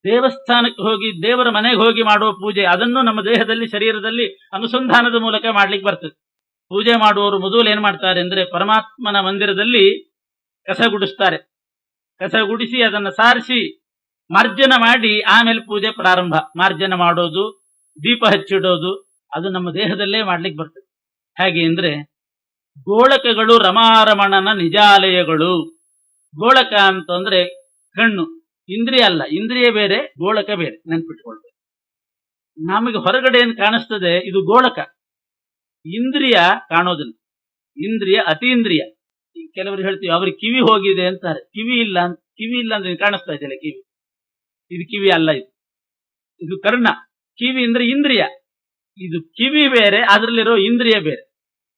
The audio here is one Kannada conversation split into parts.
ದೇವಸ್ಥಾನಕ್ಕೆ ಹೋಗಿ ದೇವರ ಮನೆಗೆ ಹೋಗಿ ಮಾಡುವ ಪೂಜೆ ಅದನ್ನು ನಮ್ಮ ದೇಹದಲ್ಲಿ ಶರೀರದಲ್ಲಿ ಅನುಸಂಧಾನದ ಮೂಲಕ ಮಾಡ್ಲಿಕ್ಕೆ ಬರ್ತದೆ. ಪೂಜೆ ಮಾಡುವವರು ಮೊದಲು ಏನ್ ಮಾಡ್ತಾರೆ ಅಂದ್ರೆ ಪರಮಾತ್ಮನ ಮಂದಿರದಲ್ಲಿ ಕಸ ಗುಡಿಸ್ತಾರೆ. ಕಸ ಗುಡಿಸಿ ಅದನ್ನು ಸಾರಿಸಿ ಮಾರ್ಜನ ಮಾಡಿ ಆಮೇಲೆ ಪೂಜೆ ಪ್ರಾರಂಭ. ಮಾರ್ಜನ ಮಾಡೋದು, ದೀಪ ಹಚ್ಚಿಡೋದು ಅದು ನಮ್ಮ ದೇಹದಲ್ಲೇ ಮಾಡ್ಲಿಕ್ಕೆ ಬರ್ತದೆ. ಹೇಗೆ ಅಂದ್ರೆ ಗೋಳಕಗಳು ರಮಾರಮಣನ ನಿಜಾಲಯಗಳು. ಗೋಳಕ ಅಂತಂದ್ರೆ ಕಣ್ಣು, ಇಂದ್ರಿಯ ಅಲ್ಲ. ಇಂದ್ರಿಯ ಬೇರೆ, ಗೋಳಕ ಬೇರೆ, ನೆನ್ಪಿಟ್ಕೊಳ್ಬೇಕು. ನಮಗೆ ಹೊರಗಡೆ ಏನ್ ಕಾಣಿಸ್ತದೆ ಇದು ಗೋಳಕ. ಇಂದ್ರಿಯ ಕಾಣೋದಿಲ್ಲ. ಇಂದ್ರಿಯ ಅತೀಂದ್ರಿಯ. ಕೆಲವರು ಹೇಳ್ತೀವಿ ಅವ್ರಿಗೆ ಕಿವಿ ಹೋಗಿದೆ ಅಂತಾರೆ. ಕಿವಿ ಇಲ್ಲ ಅಂದ್ರೆ ಕಾಣಿಸ್ತಾ ಇದೆಯಲ್ಲ ಕಿವಿ, ಇದು ಕಿವಿ ಅಲ್ಲ. ಇದು ಕರ್ಣ. ಕಿವಿ ಅಂದ್ರೆ ಇಂದ್ರಿಯ. ಇದು ಕಿವಿ ಬೇರೆ, ಅದ್ರಲ್ಲಿರೋ ಇಂದ್ರಿಯ ಬೇರೆ.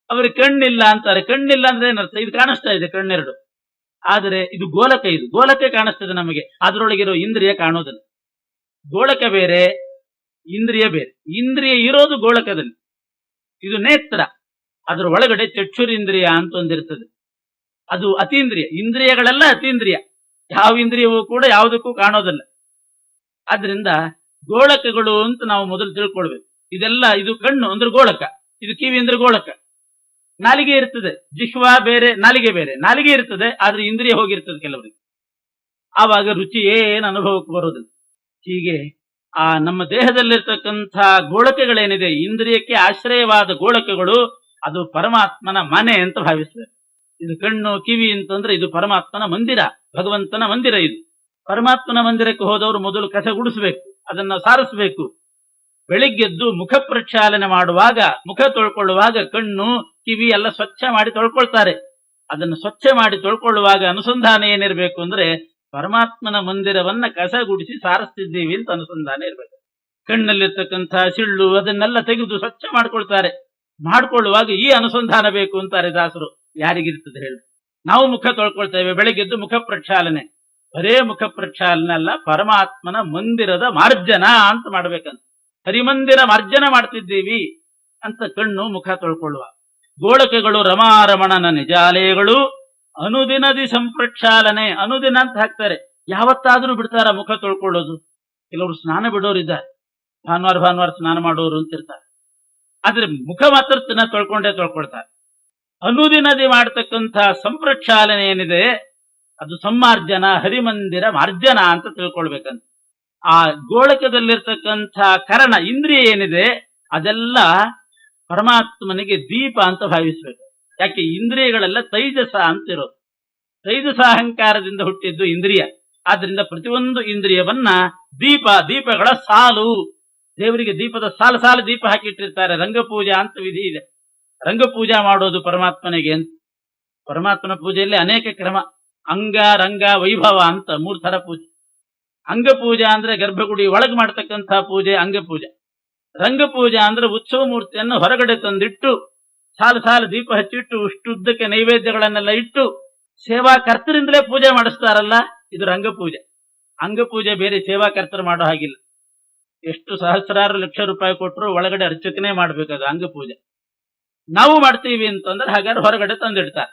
ಅವ್ರಿಗೆ ಕಣ್ಣಿಲ್ಲ ಅಂತಾರೆ. ಕಣ್ಣಿಲ್ಲ ಅಂದ್ರೆ ಏನರ್ಥ? ಇದು ಕಾಣಿಸ್ತಾ ಇದೆ ಕಣ್ಣೆರಡು, ಆದರೆ ಇದು ಗೋಲಕ. ಇದು ಗೋಲಕ್ಕೆ ಕಾಣಿಸ್ತದೆ ನಮಗೆ, ಅದರೊಳಗಿರೋ ಇಂದ್ರಿಯ ಕಾಣೋದಿಲ್ಲ. ಗೋಳಕ ಬೇರೆ, ಇಂದ್ರಿಯ ಬೇರೆ. ಇಂದ್ರಿಯ ಇರೋದು ಗೋಳಕದಲ್ಲಿ. ಇದು ನೇತ್ರ. ಅದರ ಒಳಗಡೆ ಚಕ್ಷುರಿಂದ್ರಿಯ ಅಂತ ಒಂದಿರ್ತದೆ, ಅದು ಅತೀಂದ್ರಿಯ. ಇಂದ್ರಿಯಗಳೆಲ್ಲ ಅತೀಂದ್ರಿಯ. ಯಾವ ಇಂದ್ರಿಯವೂ ಕೂಡ ಯಾವುದಕ್ಕೂ ಕಾಣೋದಿಲ್ಲ. ಆದ್ರಿಂದ ಗೋಳಕಗಳು ಅಂತ ನಾವು ಮೊದಲು ತಿಳ್ಕೊಳ್ಬೇಕು. ಇದು ಕಣ್ಣು ಅಂದ್ರೆ ಗೋಳಕ, ಇದು ಕಿವಿ ಅಂದ್ರೆ ಗೋಳಕ. ನಾಲಿಗೆ ಇರ್ತದೆ, ಜಿಹ್ವಾ ಬೇರೆ, ನಾಲಿಗೆ ಬೇರೆ. ನಾಲಿಗೆ ಇರ್ತದೆ, ಆದ್ರೆ ಇಂದ್ರಿಯ ಹೋಗಿರ್ತದೆ ಕೆಲವರಿಗೆ. ಆವಾಗ ರುಚಿ ಏನು ಅನುಭವಕ್ಕೆ ಬರೋದಿಲ್ಲ. ಹೀಗೆ ಆ ನಮ್ಮ ದೇಹದಲ್ಲಿರ್ತಕ್ಕಂಥ ಗೋಳಕಗಳೇನಿದೆ, ಇಂದ್ರಿಯಕ್ಕೆ ಆಶ್ರಯವಾದ ಗೋಳಕಗಳು, ಅದು ಪರಮಾತ್ಮನ ಮನೆ ಅಂತ ಭಾವಿಸ್ತದೆ. ಇದು ಕಣ್ಣು ಕಿವಿ ಅಂತಂದ್ರೆ ಇದು ಪರಮಾತ್ಮನ ಮಂದಿರ, ಭಗವಂತನ ಮಂದಿರ. ಇದು ಪರಮಾತ್ಮನ ಮಂದಿರಕ್ಕೆ ಹೋದವರು ಮೊದಲು ಕಸ ಗುಡಿಸ್ಬೇಕು, ಅದನ್ನ ಸಾರಿಸ್ಬೇಕು. ಬೆಳಿಗ್ಗೆದ್ದು ಮುಖ ಪ್ರಕ್ಷಾಲನೆ ಮಾಡುವಾಗ, ಮುಖ ತೊಳ್ಕೊಳ್ಳುವಾಗ ಕಣ್ಣು ಕಿವಿ ಎಲ್ಲ ಸ್ವಚ್ಛ ಮಾಡಿ ತೊಳ್ಕೊಳ್ತಾರೆ. ಅದನ್ನು ಸ್ವಚ್ಛ ಮಾಡಿ ತೊಳ್ಕೊಳ್ಳುವಾಗ ಅನುಸಂಧಾನ ಏನಿರ್ಬೇಕು ಅಂದ್ರೆ ಪರಮಾತ್ಮನ ಮಂದಿರವನ್ನ ಕಸ ಗುಡಿಸಿ ಸಾರಿಸ್ತಿದ್ದೀವಿ ಅಂತ ಅನುಸಂಧಾನ ಇರ್ಬೇಕು. ಕಣ್ಣಲ್ಲಿರ್ತಕ್ಕಂಥ ಸಿಳ್ಳು ಅದನ್ನೆಲ್ಲ ತೆಗೆದು ಸ್ವಚ್ಛ ಮಾಡ್ಕೊಳ್ತಾರೆ. ಮಾಡ್ಕೊಳ್ಳುವಾಗ ಈ ಅನುಸಂಧಾನ ಬೇಕು ಅಂತಾರೆ ದಾಸರು. ಯಾರಿಗಿರ್ತದೆ ಹೇಳಿ? ನಾವು ಮುಖ ತೊಳ್ಕೊಳ್ತೇವೆ ಬೆಳಗ್ಗೆದ್ದು ಮುಖ ಪ್ರಕ್ಷಾಲನೆ. ಬರೇ ಮುಖ ಪ್ರಕ್ಷಾಲನೆ ಅಲ್ಲ, ಪರಮಾತ್ಮನ ಮಂದಿರದ ಮಾರ್ಜನ ಅಂತ ಮಾಡ್ಬೇಕಂತ. ಹರಿಮಂದಿರ ಮಾರ್ಜನ ಮಾಡ್ತಿದ್ದೀವಿ ಅಂತ ಕಣ್ಣು ಮುಖ ತೊಳ್ಕೊಳ್ಳುವ. ಗೋಳಕಗಳು ರಮಾರಮಣನ ನಿಜಾಲಯಗಳು. ಅನುದಿನದಿ ಸಂಪ್ರಕ್ಷಾಲನೆ. ಅನುದಿನ ಅಂತ ಹಾಕ್ತಾರೆ. ಯಾವತ್ತಾದ್ರೂ ಬಿಡ್ತಾರ ಮುಖ ತೊಳ್ಕೊಳ್ಳೋದು? ಕೆಲವರು ಸ್ನಾನ ಬಿಡೋರಿದ್ದಾರೆ, ಭಾನುವಾರ ಸ್ನಾನ ಮಾಡೋರು ಅಂತಿರ್ತಾರೆ. ಆದ್ರೆ ಮುಖ ಮಾತ್ರ ತೊಳ್ಕೊಳ್ತಾರೆ. ಅನುದಿನದಿ ಮಾಡ್ತಕ್ಕಂಥ ಸಂಪ್ರಕ್ಷಾಲನೆ ಏನಿದೆ ಅದು ಸಂಮಾರ್ಜನ, ಹರಿಮಂದಿರ ಮಾರ್ಜನ ಅಂತ ತಿಳ್ಕೊಳ್ಬೇಕಂತ. ಆ ಗೋಳಕದಲ್ಲಿರ್ತಕ್ಕಂಥ ಕರಣ ಇಂದ್ರಿಯ ಏನಿದೆ ಅದೆಲ್ಲ ಪರಮಾತ್ಮನಿಗೆ ದೀಪ ಅಂತ ಭಾವಿಸ್ಬೇಕು. ಯಾಕೆ? ಇಂದ್ರಿಯಗಳೆಲ್ಲ ತೈಜಸ ಅಂತಿರೋದು. ತೈಜಸ ಅಹಂಕಾರದಿಂದ ಹುಟ್ಟಿದ್ದು ಇಂದ್ರಿಯ. ಆದ್ರಿಂದ ಪ್ರತಿಯೊಂದು ಇಂದ್ರಿಯವನ್ನ ದೀಪಗಳ ಸಾಲು. ದೇವರಿಗೆ ದೀಪದ ಸಾಲು ದೀಪ ಹಾಕಿಟ್ಟಿರ್ತಾರೆ. ರಂಗಪೂಜಾ ಅಂತ ವಿಧಿ ಇದೆ. ರಂಗಪೂಜಾ ಮಾಡೋದು ಪರಮಾತ್ಮನಿಗೆ ಅಂತ. ಪರಮಾತ್ಮನ ಪೂಜೆಯಲ್ಲಿ ಅನೇಕ ಕ್ರಮ. ಅಂಗ, ರಂಗ, ವೈಭವ ಅಂತ 3 ಥರ ಪೂಜೆ. ಅಂಗಪೂಜಾ ಅಂದ್ರೆ ಗರ್ಭಗುಡಿ ಒಳಗೆ ಮಾಡ್ತಕ್ಕಂಥ ಪೂಜೆ ಅಂಗಪೂಜೆ. ರಂಗಪೂಜಾ ಅಂದ್ರೆ ಉತ್ಸವ ಮೂರ್ತಿಯನ್ನು ಹೊರಗಡೆ ತಂದಿಟ್ಟು ಸಾಲು ದೀಪ ಹಚ್ಚಿಟ್ಟು ಉಷ್ಟುದ್ದಕ್ಕೆ ನೈವೇದ್ಯಗಳನ್ನೆಲ್ಲ ಇಟ್ಟು ಸೇವಾಕರ್ತರಿಂದಲೇ ಪೂಜೆ ಮಾಡಿಸ್ತಾರಲ್ಲ, ಇದು ರಂಗಪೂಜೆ. ಅಂಗಪೂಜೆ ಬೇರೆ ಸೇವಾಕರ್ತರು ಮಾಡೋ ಹಾಗಿಲ್ಲ. ಎಷ್ಟು ಸಹಸ್ರಾರು ಲಕ್ಷ ರೂಪಾಯಿ ಕೊಟ್ಟರು ಒಳಗಡೆ ಅರ್ಚಕನೇ ಮಾಡ್ಬೇಕದು ಅಂಗಪೂಜೆ. ನಾವು ಮಾಡ್ತೀವಿ ಅಂತಂದ್ರೆ ಹಾಗಾದ್ರೆ ಹೊರಗಡೆ ತಂದಿಡ್ತಾರೆ.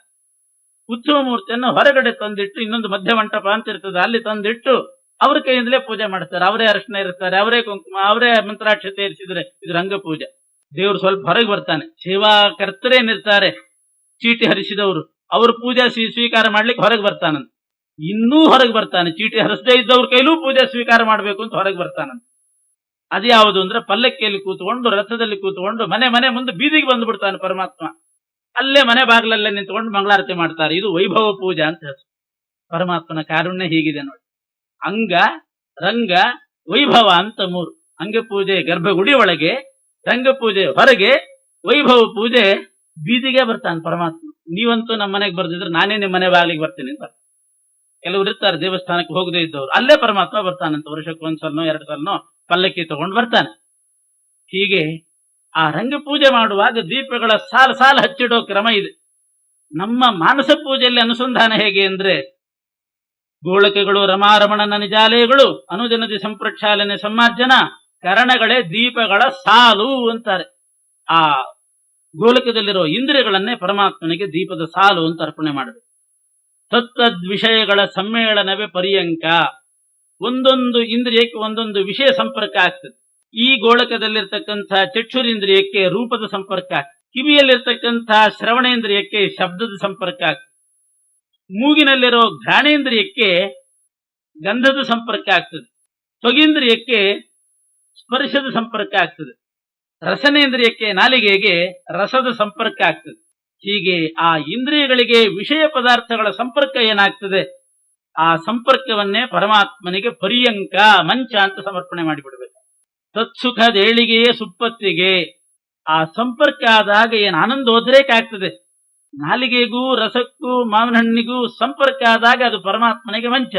ಉತ್ಸವ ಮೂರ್ತಿಯನ್ನು ಹೊರಗಡೆ ತಂದಿಟ್ಟು ಇನ್ನೊಂದು ಮಧ್ಯ ಮಂಟಪ ಅಂತ ಇರ್ತದೆ, ಅಲ್ಲಿ ತಂದಿಟ್ಟು ಅವ್ರ ಕೈಯಿಂದಲೇ ಪೂಜೆ ಮಾಡ್ತಾರೆ. ಅವರೇ ಅರ್ಶನ ಇರ್ತಾರೆ, ಅವರೇ ಕುಂಕುಮ, ಅವರೇ ಮಂತ್ರಾಕ್ಷತೆ ಇರಿಸಿದ್ರೆ ಇದು ರಂಗಪೂಜೆ. ದೇವರು ಸ್ವಲ್ಪ ಹೊರಗೆ ಬರ್ತಾನೆ. ಸೇವಾಕರ್ತರೇನಿರ್ತಾರೆ, ಚೀಟಿ ಹರಿಸಿದವರು, ಅವರು ಪೂಜಾ ಸ್ವೀಕಾರ ಮಾಡ್ಲಿಕ್ಕೆ ಹೊರಗೆ ಬರ್ತಾನಂತ. ಇನ್ನೂ ಹೊರಗೆ ಬರ್ತಾನೆ. ಚೀಟಿ ಹರಿಸದೇ ಇದ್ದವ್ರ ಕೈಲೂ ಪೂಜಾ ಸ್ವೀಕಾರ ಮಾಡ್ಬೇಕು ಅಂತ ಹೊರಗೆ ಬರ್ತಾನಂತ. ಅದು ಯಾವುದು ಅಂದ್ರೆ ಪಲ್ಲಕ್ಕಿಯಲ್ಲಿ ಕೂತ್ಕೊಂಡು, ರಥದಲ್ಲಿ ಕೂತ್ಕೊಂಡು ಮನೆ ಮುಂದೆ ಬೀದಿಗೆ ಬಂದು ಬಿಡ್ತಾನೆ ಪರಮಾತ್ಮ. ಅಲ್ಲೇ ಮನೆ ಬಾಗಿಲಲ್ಲೇ ನಿಂತ್ಕೊಂಡು ಮಂಗಳಾರತಿ ಮಾಡ್ತಾರೆ. ಇದು ವೈಭವ ಪೂಜಾ ಅಂತ ಹೆಸರು. ಪರಮಾತ್ಮನ ಕಾರುಣ್ಯ ಹೀಗಿದೆ ನೋಡಿ. ಅಂಗ, ರಂಗ, ವೈಭವ ಅಂತ 3. ಅಂಗಪೂಜೆ ಗರ್ಭಗುಡಿ ಒಳಗೆ, ರಂಗಪೂಜೆ ಹೊರಗೆ, ವೈಭವ ಪೂಜೆ ಬೀದಿಗೆ ಬರ್ತಾನೆ ಪರಮಾತ್ಮ. ನೀವಂತೂ ನಮ್ಮ ಮನೆಗೆ ಬರ್ದಿದ್ರೆ ನಾನೇ ನಿಮ್ಮ ಮನೆ ಬಾಗಿಲಿಗೆ ಬರ್ತೀನಿ ಅಂತ. ಕೆಲವರು ಇರ್ತಾರೆ ದೇವಸ್ಥಾನಕ್ಕೆ ಹೋಗದೇ ಇದ್ದವ್ರು, ಅಲ್ಲೇ ಪರಮಾತ್ಮ ಬರ್ತಾನಂತ. ವರ್ಷಕ್ಕೆ 1 ಸಲನೋ 2 ಸಲನೋ ಪಲ್ಲಕ್ಕಿ ತಗೊಂಡು ಬರ್ತಾನೆ. ಹೀಗೆ ಆ ರಂಗಪೂಜೆ ಮಾಡುವಾಗ ದೀಪಗಳ ಸಾಲು ಹಚ್ಚಿಡೋ ಕ್ರಮ ಇದೆ. ನಮ್ಮ ಮಾನಸ ಪೂಜೆಯಲ್ಲಿ ಅನುಸಂಧಾನ ಹೇಗೆ ಅಂದ್ರೆ ಗೋಳಕಗಳು ರಮಾರಮಣನ ನಿಜಾಲಯಗಳು, ಅನುದಿನದಿ ಸಂಪ್ರಕ್ಷಾಲನೆ ಸಂಮಾರ್ಜನ, ಕರಣಗಳೇ ದೀಪಗಳ ಸಾಲು ಅಂತಾರೆ. ಆ ಗೋಲಕದಲ್ಲಿರೋ ಇಂದ್ರಿಯಗಳನ್ನೇ ಪರಮಾತ್ಮನಿಗೆ ದೀಪದ ಸಾಲು ಅಂತ ಅರ್ಪಣೆ ಮಾಡಬೇಕು. ತತ್ತದ್ ವಿಷಯಗಳ ಸಮ್ಮೇಳನವೇ ಪರ್ಯಂಕ. ಒಂದೊಂದು ಇಂದ್ರಿಯಕ್ಕೆ ಒಂದೊಂದು ವಿಷಯ ಸಂಪರ್ಕ ಆಗ್ತದೆ. ಈ ಗೋಳಕದಲ್ಲಿರ್ತಕ್ಕಂಥ ಚಕ್ಷುರೇಂದ್ರಿಯಕ್ಕೆ ರೂಪದ ಸಂಪರ್ಕ ಆಗ್ತದೆ, ಕಿವಿಯಲ್ಲಿರ್ತಕ್ಕಂಥ ಶ್ರವಣೇಂದ್ರಿಯಕ್ಕೆ ಶಬ್ದದ ಸಂಪರ್ಕ ಆಗ್ತದೆ, ಮೂಗಿನಲ್ಲಿರೋ ಘ್ರಾಣೇಂದ್ರಿಯಕ್ಕೆ ಗಂಧದ ಸಂಪರ್ಕ ಆಗ್ತದೆ, ತ್ವಗೇಂದ್ರಿಯಕ್ಕೆ ಸ್ಪರ್ಶದ ಸಂಪರ್ಕ ಆಗ್ತದೆ, ರಸನೇಂದ್ರಿಯಕ್ಕೆ ನಾಲಿಗೆಗೆ ರಸದ ಸಂಪರ್ಕ ಆಗ್ತದೆ. ಹೀಗೆ ಆ ಇಂದ್ರಿಯಗಳಿಗೆ ವಿಷಯ ಪದಾರ್ಥಗಳ ಸಂಪರ್ಕ ಏನಾಗ್ತದೆ, ಆ ಸಂಪರ್ಕವನ್ನೇ ಪರಮಾತ್ಮನಿಗೆ ಪರ್ಯಂಕ ಮಂಚ ಅಂತ ಸಮರ್ಪಣೆ ಮಾಡಿಬಿಡ್ಬೇಕು. ತತ್ಸುಖದೇಳಿಗೆಯೇ ಸುಪ್ಪತ್ತಿಗೆ, ಆ ಸಂಪರ್ಕ ಆದಾಗ ಏನು ಆನಂದೋದ್ರೇಕ ಆಗ್ತದೆ. ನಾಲಿಗೆಗೂ ರಸಕ್ಕೂ ಮಾವಿನ ಹಣ್ಣಿಗೂ ಸಂಪರ್ಕ ಆದಾಗ ಅದು ಪರಮಾತ್ಮನಿಗೆ ಮಂಚ.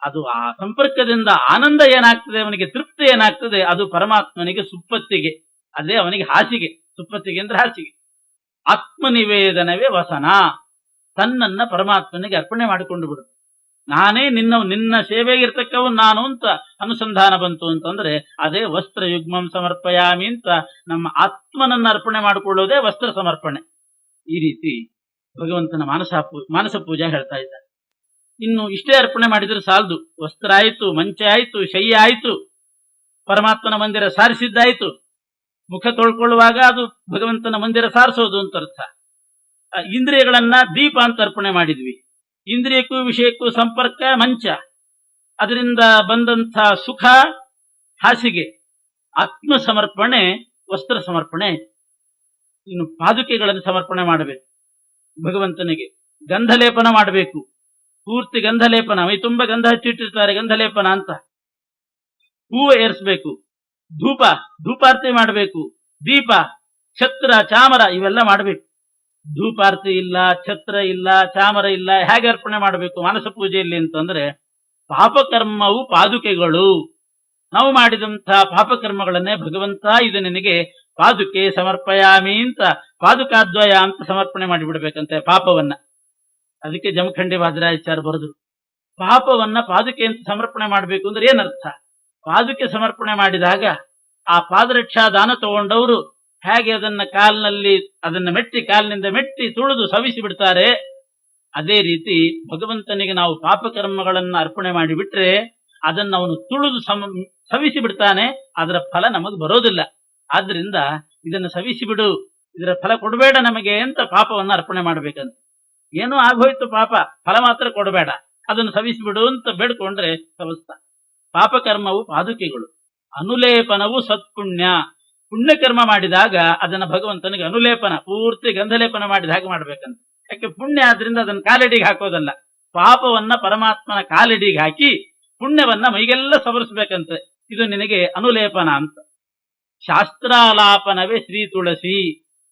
ಅದು ಆ ಸಂಪರ್ಕದಿಂದ ಆನಂದ ಏನಾಗ್ತದೆ, ಅವನಿಗೆ ತೃಪ್ತಿ ಏನಾಗ್ತದೆ, ಅದು ಪರಮಾತ್ಮನಿಗೆ ಸುಪ್ಪತ್ತಿಗೆ. ಅದೇ ಅವನಿಗೆ ಹಾಸಿಗೆ. ಸುಪ್ಪತ್ತಿಗೆ ಅಂದ್ರೆ ಹಾಸಿಗೆ. ಆತ್ಮನಿವೇದನವೇ ವಸನ. ತನ್ನನ್ನ ಪರಮಾತ್ಮನಿಗೆ ಅರ್ಪಣೆ ಮಾಡಿಕೊಂಡು ಬಿಡು. ನಾನೇ ನಿನ್ನ ಸೇವೆಗಿರ್ತಕ್ಕವ ನಾನು ಅಂತ ಅನುಸಂಧಾನ ಬಂತು ಅಂತಂದ್ರೆ ಅದೇ ವಸ್ತ್ರ ಯುಗ್ಮಂ ಸಮರ್ಪಯಾಮಿ ಅಂತ ನಮ್ಮ ಆತ್ಮನನ್ನ ಅರ್ಪಣೆ ಮಾಡಿಕೊಳ್ಳೋದೇ ವಸ್ತ್ರ ಸಮರ್ಪಣೆ. ಈ ರೀತಿ ಭಗವಂತನ ಮಾನಸ ಪೂಜೆ ಹೇಳ್ತಾ ಇದ್ದಾರೆ. ಇನ್ನು ಇಷ್ಟೇ ಅರ್ಪಣೆ ಮಾಡಿದ್ರೆ ಸಾಲದು. ವಸ್ತ್ರ ಆಯ್ತು, ಮಂಚ ಆಯ್ತು, ಶಯ್ಯ ಆಯ್ತು, ಪರಮಾತ್ಮನ ಮಂದಿರ ಸಾರಿಸಿದ್ದಾಯ್ತು. ಮುಖ ತೊಳ್ಕೊಳ್ಳುವಾಗ ಅದು ಭಗವಂತನ ಮಂದಿರ ಸಾರಿಸೋದು ಅಂತ ಅರ್ಥ. ಇಂದ್ರಿಯಗಳನ್ನ ದೀಪ ಅಂತ ಅರ್ಪಣೆ ಮಾಡಿದ್ವಿ. ಇಂದ್ರಿಯಕ್ಕೂ ವಿಷಯಕ್ಕೂ ಸಂಪರ್ಕ ಮಂಚ, ಅದರಿಂದ ಬಂದಂಥ ಸುಖ ಹಾಸಿಗೆ. ಆತ್ಮ ಸಮರ್ಪಣೆ ವಸ್ತ್ರ ಸಮರ್ಪಣೆ. ಇನ್ನು ಪಾದುಕೆಗಳನ್ನು ಸಮರ್ಪಣೆ ಮಾಡಬೇಕು ಭಗವಂತನಿಗೆ. ಗಂಧಲೇಪನ ಮಾಡಬೇಕು, ಪೂರ್ತಿ ಗಂಧಲೇಪನ. ಮೈ ತುಂಬ ಗಂಧ ಹಚ್ಚಿಟ್ಟಿರ್ತಾರೆ, ಗಂಧಲೇಪನ ಅಂತ. ಹೂವು ಏರಿಸಬೇಕು, ಧೂಪಾರ್ತಿ ಮಾಡಬೇಕು, ದೀಪ, ಛತ್ರ, ಚಾಮರ ಇವೆಲ್ಲ ಮಾಡಬೇಕು. ಧೂಪಾರ್ತಿ ಇಲ್ಲ, ಛತ್ರ ಇಲ್ಲ, ಚಾಮರ ಇಲ್ಲ, ಹೇಗೆ ಅರ್ಪಣೆ ಮಾಡಬೇಕು ಮಾನಸ ಪೂಜೆಯಲ್ಲಿ ಅಂತಂದ್ರೆ, ಪಾಪಕರ್ಮವು ಪಾದುಕೆಗಳು. ನಾವು ಮಾಡಿದಂಥ ಪಾಪಕರ್ಮಗಳನ್ನೇ ಭಗವಂತ ಇದು ನಿನಗೆ ಪಾದುಕೆ ಸಮರ್ಪಯಾಮಿ ಅಂತ ಪಾದುಕಾದ್ವಯ ಅಂತ ಸಮರ್ಪಣೆ ಮಾಡಿಬಿಡ್ಬೇಕಂತೆ ಪಾಪವನ್ನ. ಅದಕ್ಕೆ ಜಮಖಂಡಿ ವಾದರಾಚಾರ್ಯ ಬರೆದ್ರು, ಪಾಪವನ್ನ ಪಾದುಕೆ ಅಂತ ಸಮರ್ಪಣೆ ಮಾಡಬೇಕು ಅಂದ್ರೆ ಏನರ್ಥ. ಪಾದುಕೆ ಸಮರ್ಪಣೆ ಮಾಡಿದಾಗ ಆ ಪಾದರಕ್ಷಾ ದಾನ ತಗೊಂಡವರು ಹೇಗೆ ಅದನ್ನ ಕಾಲಿನಿಂದ ಮೆಟ್ಟಿ ತುಳಿದು ಸವಿಸಿ ಬಿಡ್ತಾರೆ, ಅದೇ ರೀತಿ ಭಗವಂತನಿಗೆ ನಾವು ಪಾಪಕರ್ಮಗಳನ್ನ ಅರ್ಪಣೆ ಮಾಡಿಬಿಟ್ರೆ ಅದನ್ನು ಅವನು ತುಳಿದು ಸವಿಸಿ ಬಿಡ್ತಾನೆ. ಅದರ ಫಲ ನಮಗೆ ಬರೋದಿಲ್ಲ. ಆದ್ರಿಂದ ಇದನ್ನು ಸವಿಸಿ ಬಿಡು, ಇದರ ಫಲ ಕೊಡಬೇಡ ನಮಗೆ ಅಂತ ಪಾಪವನ್ನ ಅರ್ಪಣೆ ಮಾಡ್ಬೇಕಂತ. ಏನೋ ಆಗೋಯ್ತು ಪಾಪ, ಫಲ ಮಾತ್ರ ಕೊಡಬೇಡ, ಅದನ್ನು ಸವಿಸಿ ಬಿಡು ಅಂತ ಬೇಡ್ಕೊಂಡ್ರೆ ಸವಸ್ತ. ಪಾಪಕರ್ಮವು ಪಾದುಕೆಗಳು, ಅನುಲೇಪನವು ಸತ್ಪುಣ್ಯ. ಪುಣ್ಯಕರ್ಮ ಮಾಡಿದಾಗ ಅದನ್ನ ಭಗವಂತನಿಗೆ ಅನುಲೇಪನ, ಪೂರ್ತಿ ಗಂಧಲೇಪನ ಮಾಡಿದ ಹಾಗೆ ಮಾಡ್ಬೇಕಂತ. ಯಾಕೆ ಪುಣ್ಯ ಆದ್ರಿಂದ ಅದನ್ನ ಕಾಲಡಿಗೆ ಹಾಕೋದಲ್ಲ, ಪಾಪವನ್ನ ಪರಮಾತ್ಮನ ಕಾಲಡಿಗೆ ಹಾಕಿ ಪುಣ್ಯವನ್ನ ಮೈಗೆಲ್ಲ ಸವರಿಸ್ಬೇಕಂತೆ. ಇದು ನಿನಗೆ ಅನುಲೇಪನ ಅಂತ. ಶಾಸ್ತ್ರಾಲಾಪನವೇ ಶ್ರೀ ತುಳಸಿ.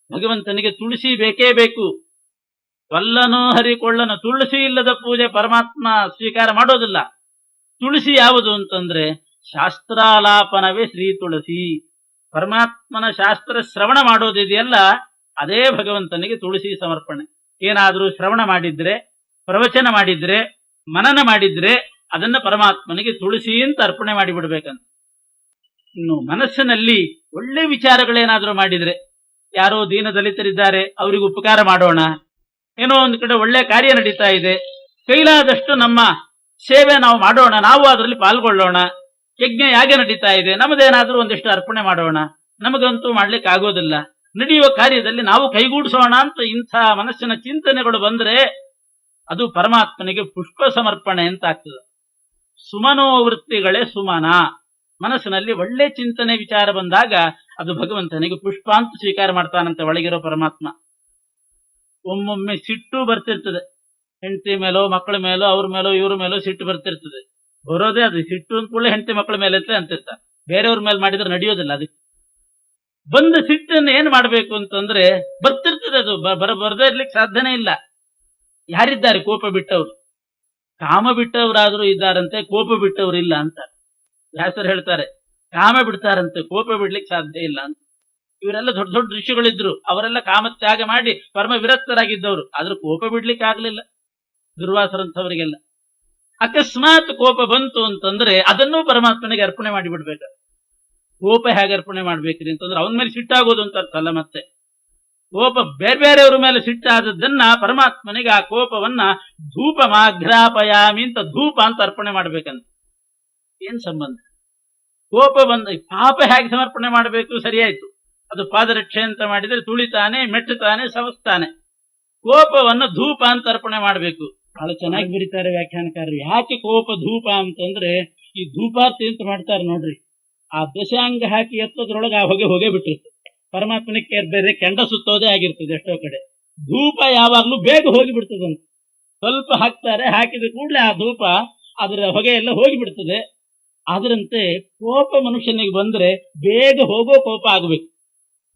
ಭಗವಂತನಿಗೆ ತುಳಸಿ ಬೇಕೇ ಬೇಕು. ವಲ್ಲನೋ ಹರಿಕೊಳ್ಳನು, ತುಳಸಿ ಇಲ್ಲದ ಪೂಜೆ ಪರಮಾತ್ಮ ಸ್ವೀಕಾರ ಮಾಡೋದಿಲ್ಲ. ತುಳಸಿ ಯಾವುದು ಅಂತಂದ್ರೆ ಶಾಸ್ತ್ರಾಲಾಪನವೇ ಶ್ರೀ ತುಳಸಿ. ಪರಮಾತ್ಮನ ಶಾಸ್ತ್ರ ಶ್ರವಣ ಮಾಡೋದಿದೆಯಲ್ಲ, ಅದೇ ಭಗವಂತನಿಗೆ ತುಳಸಿ ಸಮರ್ಪಣೆ. ಏನಾದರೂ ಶ್ರವಣ ಮಾಡಿದ್ರೆ, ಪ್ರವಚನ ಮಾಡಿದ್ರೆ, ಮನನ ಮಾಡಿದ್ರೆ ಅದನ್ನ ಪರಮಾತ್ಮನಿಗೆ ತುಳಸಿ ಅಂತ ಅರ್ಪಣೆ ಮಾಡಿಬಿಡ್ಬೇಕಂತ. ಇನ್ನು ಮನಸ್ಸಿನಲ್ಲಿ ಒಳ್ಳೆ ವಿಚಾರಗಳೇನಾದ್ರೂ ಮಾಡಿದ್ರೆ, ಯಾರೋ ದೀನ ದಲಿತರಿದ್ದಾರೆ ಅವರಿಗೆ ಉಪಕಾರ ಮಾಡೋಣ, ಏನೋ ಒಂದು ಕಡೆ ಒಳ್ಳೆ ಕಾರ್ಯ ನಡೀತಾ ಇದೆ, ಕೈಲಾದಷ್ಟು ನಮ್ಮ ಸೇವೆ ನಾವು ಮಾಡೋಣ, ನಾವು ಅದರಲ್ಲಿ ಪಾಲ್ಗೊಳ್ಳೋಣ, ಯಜ್ಞ ಯಾಗ ನಡೀತಾ ಇದೆ, ನಮ್ಮದೇನಾದ್ರೂ ಒಂದಿಷ್ಟು ಅರ್ಪಣೆ ಮಾಡೋಣ, ನಮಗಂತೂ ಮಾಡ್ಲಿಕ್ಕೆ ಆಗೋದಿಲ್ಲ, ನಡೆಯುವ ಕಾರ್ಯದಲ್ಲಿ ನಾವು ಕೈಗೂಡಿಸೋಣ ಅಂತ ಇಂಥ ಮನಸ್ಸಿನ ಚಿಂತನೆಗಳು ಬಂದ್ರೆ ಅದು ಪರಮಾತ್ಮನಿಗೆ ಪುಷ್ಪ ಸಮರ್ಪಣೆ ಅಂತ ಆಗ್ತದೆ. ಸುಮನೋವೃತ್ತಿಗಳೇ ಸುಮನ. ಮನಸ್ಸಿನಲ್ಲಿ ಒಳ್ಳೆ ಚಿಂತನೆ ವಿಚಾರ ಬಂದಾಗ ಅದು ಭಗವಂತನಿಗೆ ಪುಷ್ಪ ಅಂತ ಸ್ವೀಕಾರ ಮಾಡ್ತಾನಂತೆ ಒಳಗಿರೋ ಪರಮಾತ್ಮ. ಒಮ್ಮೊಮ್ಮೆ ಸಿಟ್ಟು ಬರ್ತಿರ್ತದೆ, ಹೆಂಡತಿ ಮೇಲೋ ಮಕ್ಕಳ ಮೇಲೋ ಅವ್ರ ಮೇಲೋ ಇವ್ರ ಮೇಲೋ ಸಿಟ್ಟು ಬರ್ತಿರ್ತದೆ. ಬರೋದೇ ಅದು ಸಿಟ್ಟು ಅಂದ್ಕೊಳ್ಳಿ ಹೆಂಡತಿ ಮಕ್ಕಳ ಮೇಲೆ ಅಂತಿರ್ತಾರೆ. ಬೇರೆಯವ್ರ ಮೇಲೆ ಮಾಡಿದ್ರೆ ನಡೆಯೋದಿಲ್ಲ. ಅದಕ್ಕೆ ಬಂದ ಸಿಟ್ಟನ್ನು ಏನ್ ಮಾಡ್ಬೇಕು ಅಂತಂದ್ರೆ ಬರ್ತಿರ್ತದೆ, ಅದು ಬರದೇ ಇರ್ಲಿಕ್ಕೆ ಸಾಧ್ಯನೇ ಇಲ್ಲ. ಯಾರಿದ್ದಾರೆ ಕೋಪ ಬಿಟ್ಟವ್ರು? ಕಾಮ ಬಿಟ್ಟವರಾದ್ರೂ ಇದ್ದಾರಂತೆ, ಕೋಪ ಬಿಟ್ಟವ್ರು ಇಲ್ಲ ಅಂತ ವ್ಯಾಸರು ಹೇಳ್ತಾರೆ. ಕಾಮ ಬಿಡ್ತಾರಂತೆ, ಕೋಪ ಬಿಡ್ಲಿಕ್ಕೆ ಸಾಧ್ಯ ಇಲ್ಲ ಅಂತ. ಇವರೆಲ್ಲ ದೊಡ್ಡ ದೊಡ್ಡ ಋಷಿಗಳಿದ್ರು, ಅವರೆಲ್ಲ ಕಾಮತ್ಯಾಗ ಮಾಡಿ ಪರಮ ವಿರಕ್ತರಾಗಿದ್ದವರು, ಆದ್ರೂ ಕೋಪ ಬಿಡ್ಲಿಕ್ಕೆ ಆಗ್ಲಿಲ್ಲ ದುರ್ವಾಸರಂಥವರಿಗೆಲ್ಲ. ಅಕಸ್ಮಾತ್ ಕೋಪ ಬಂತು ಅಂತಂದ್ರೆ ಅದನ್ನೂ ಪರಮಾತ್ಮನಿಗೆ ಅರ್ಪಣೆ ಮಾಡಿಬಿಡ್ಬೇಕು. ಕೋಪ ಹೇಗೆ ಅರ್ಪಣೆ ಮಾಡ್ಬೇಕ್ರಿ ಅಂತಂದ್ರೆ ಅವನ ಮೇಲೆ ಸಿಟ್ಟಾಗೋದು ಅಂತ ಅರ್ಥ ಅಲ್ಲ. ಮತ್ತೆ ಕೋಪ ಬೇರೆಯವ್ರ ಮೇಲೆ ಸಿಟ್ಟಾದದ್ದನ್ನ ಪರಮಾತ್ಮನಿಗೆ ಆ ಕೋಪವನ್ನ ಧೂಪ ಮಾಘ್ರಾಪಯಾಮಿ ಅಂತ ಧೂಪ ಅಂತ ಅರ್ಪಣೆ ಮಾಡ್ಬೇಕಂತ. ಏನ್ ಸಂಬಂಧ? ಕೋಪ ಬಂದ ಪಾಪ ಹೇಗೆ ಸಮರ್ಪಣೆ ಮಾಡಬೇಕು? ಸರಿಯಾಯ್ತು, ಅದು ಪಾದರಕ್ಷೆ ಅಂತ ಮಾಡಿದ್ರೆ ತುಳಿತಾನೆ, ಮೆಟ್ಟುತ್ತಾನೆ, ಸವಸ್ತಾನೆ. ಕೋಪವನ್ನು ಧೂಪ ಅಂತ ಅರ್ಪಣೆ ಮಾಡಬೇಕು. ಬಹಳ ಚೆನ್ನಾಗಿ ಬರೀತಾರೆ ವ್ಯಾಖ್ಯಾನಕಾರರು. ಯಾಕೆ ಕೋಪ ಧೂಪ ಅಂತಂದ್ರೆ, ಈ ಧೂಪಾರ್ತಿ ಅಂತ ಮಾಡ್ತಾರೆ ನೋಡ್ರಿ, ಆ ದಶಾಂಗ ಹಾಕಿ ಎತ್ತದ್ರೊಳಗೆ ಆ ಹೊಗೆ ಬಿಟ್ಟಿರ್ತದೆ. ಪರಮಾತ್ಮನಿಗೆ ಬೇರೆ ಕೆಂಡ ಸುತ್ತೋದೇ ಆಗಿರ್ತದೆ ಎಷ್ಟೋ ಕಡೆ. ಧೂಪ ಯಾವಾಗ್ಲೂ ಬೇಗ ಹೋಗಿ ಬಿಡ್ತದಂತೆ. ಸ್ವಲ್ಪ ಹಾಕ್ತಾರೆ, ಹಾಕಿದ ಕೂಡಲೇ ಆ ಧೂಪ ಅದರ ಹೊಗೆ ಎಲ್ಲ ಹೋಗಿಬಿಡ್ತದೆ. ಅದರಂತೆ ಕೋಪ ಮನುಷ್ಯನಿಗೆ ಬಂದ್ರೆ ಬೇಗ ಹೋಗೋ ಕೋಪ ಆಗಬೇಕು.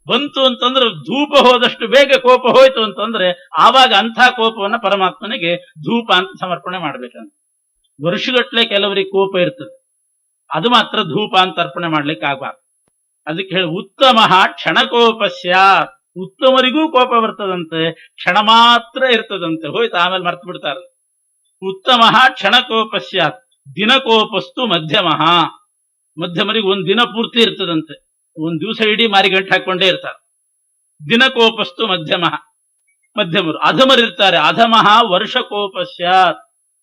ಬಂತು ಅಂತಂದ್ರೆ ಧೂಪ ಹೋದಷ್ಟು ಬೇಗ ಕೋಪ ಹೋಯ್ತು ಅಂತಂದ್ರೆ ಆವಾಗ ಅಂಥ ಕೋಪವನ್ನ ಪರಮಾತ್ಮನಿಗೆ ಧೂಪ ಅಂತ ಸಮರ್ಪಣೆ ಮಾಡ್ಬೇಕಂತ. ವರ್ಷಗಟ್ಲೆ ಕೆಲವರಿಗೆ ಕೋಪ ಇರ್ತದೆ, ಅದು ಮಾತ್ರ ಧೂಪ ಅಂತ ಅರ್ಪಣೆ ಮಾಡ್ಲಿಕ್ಕೆ ಆಗಬಾರ್ದು. ಅದಕ್ಕೆ ಹೇಳಿ ಉತ್ತಮ ಕ್ಷಣಕೋಪಸ್ಯ, ಉತ್ತಮರಿಗೂ ಕೋಪ ಬರ್ತದಂತೆ, ಕ್ಷಣ ಮಾತ್ರ ಇರ್ತದಂತೆ, ಹೋಯ್ತು ಆಮೇಲೆ ಮರ್ತು ಬಿಡ್ತಾರೆ. ಉತ್ತಮ ಕ್ಷಣಕೋಪಸ್ಯ ದಿನಕೋಪಸ್ತು ಮಧ್ಯಮಃ, ಮಧ್ಯಮರಿಗೆ ಒಂದ್ ದಿನ ಪೂರ್ತಿ ಇರ್ತದಂತೆ, ಒಂದ್ ದಿವಸ ಇಡೀ ಮಾರಿಗಂಟು ಹಾಕೊಂಡೇ ಇರ್ತಾರೆ. ದಿನಕೋಪಸ್ತು ಮಧ್ಯಮಃ, ಮಧ್ಯಮರು. ಅಧಮರಿರ್ತಾರೆ, ಅಧಮಃ ವರ್ಷಕೋಪಸ್ಯ,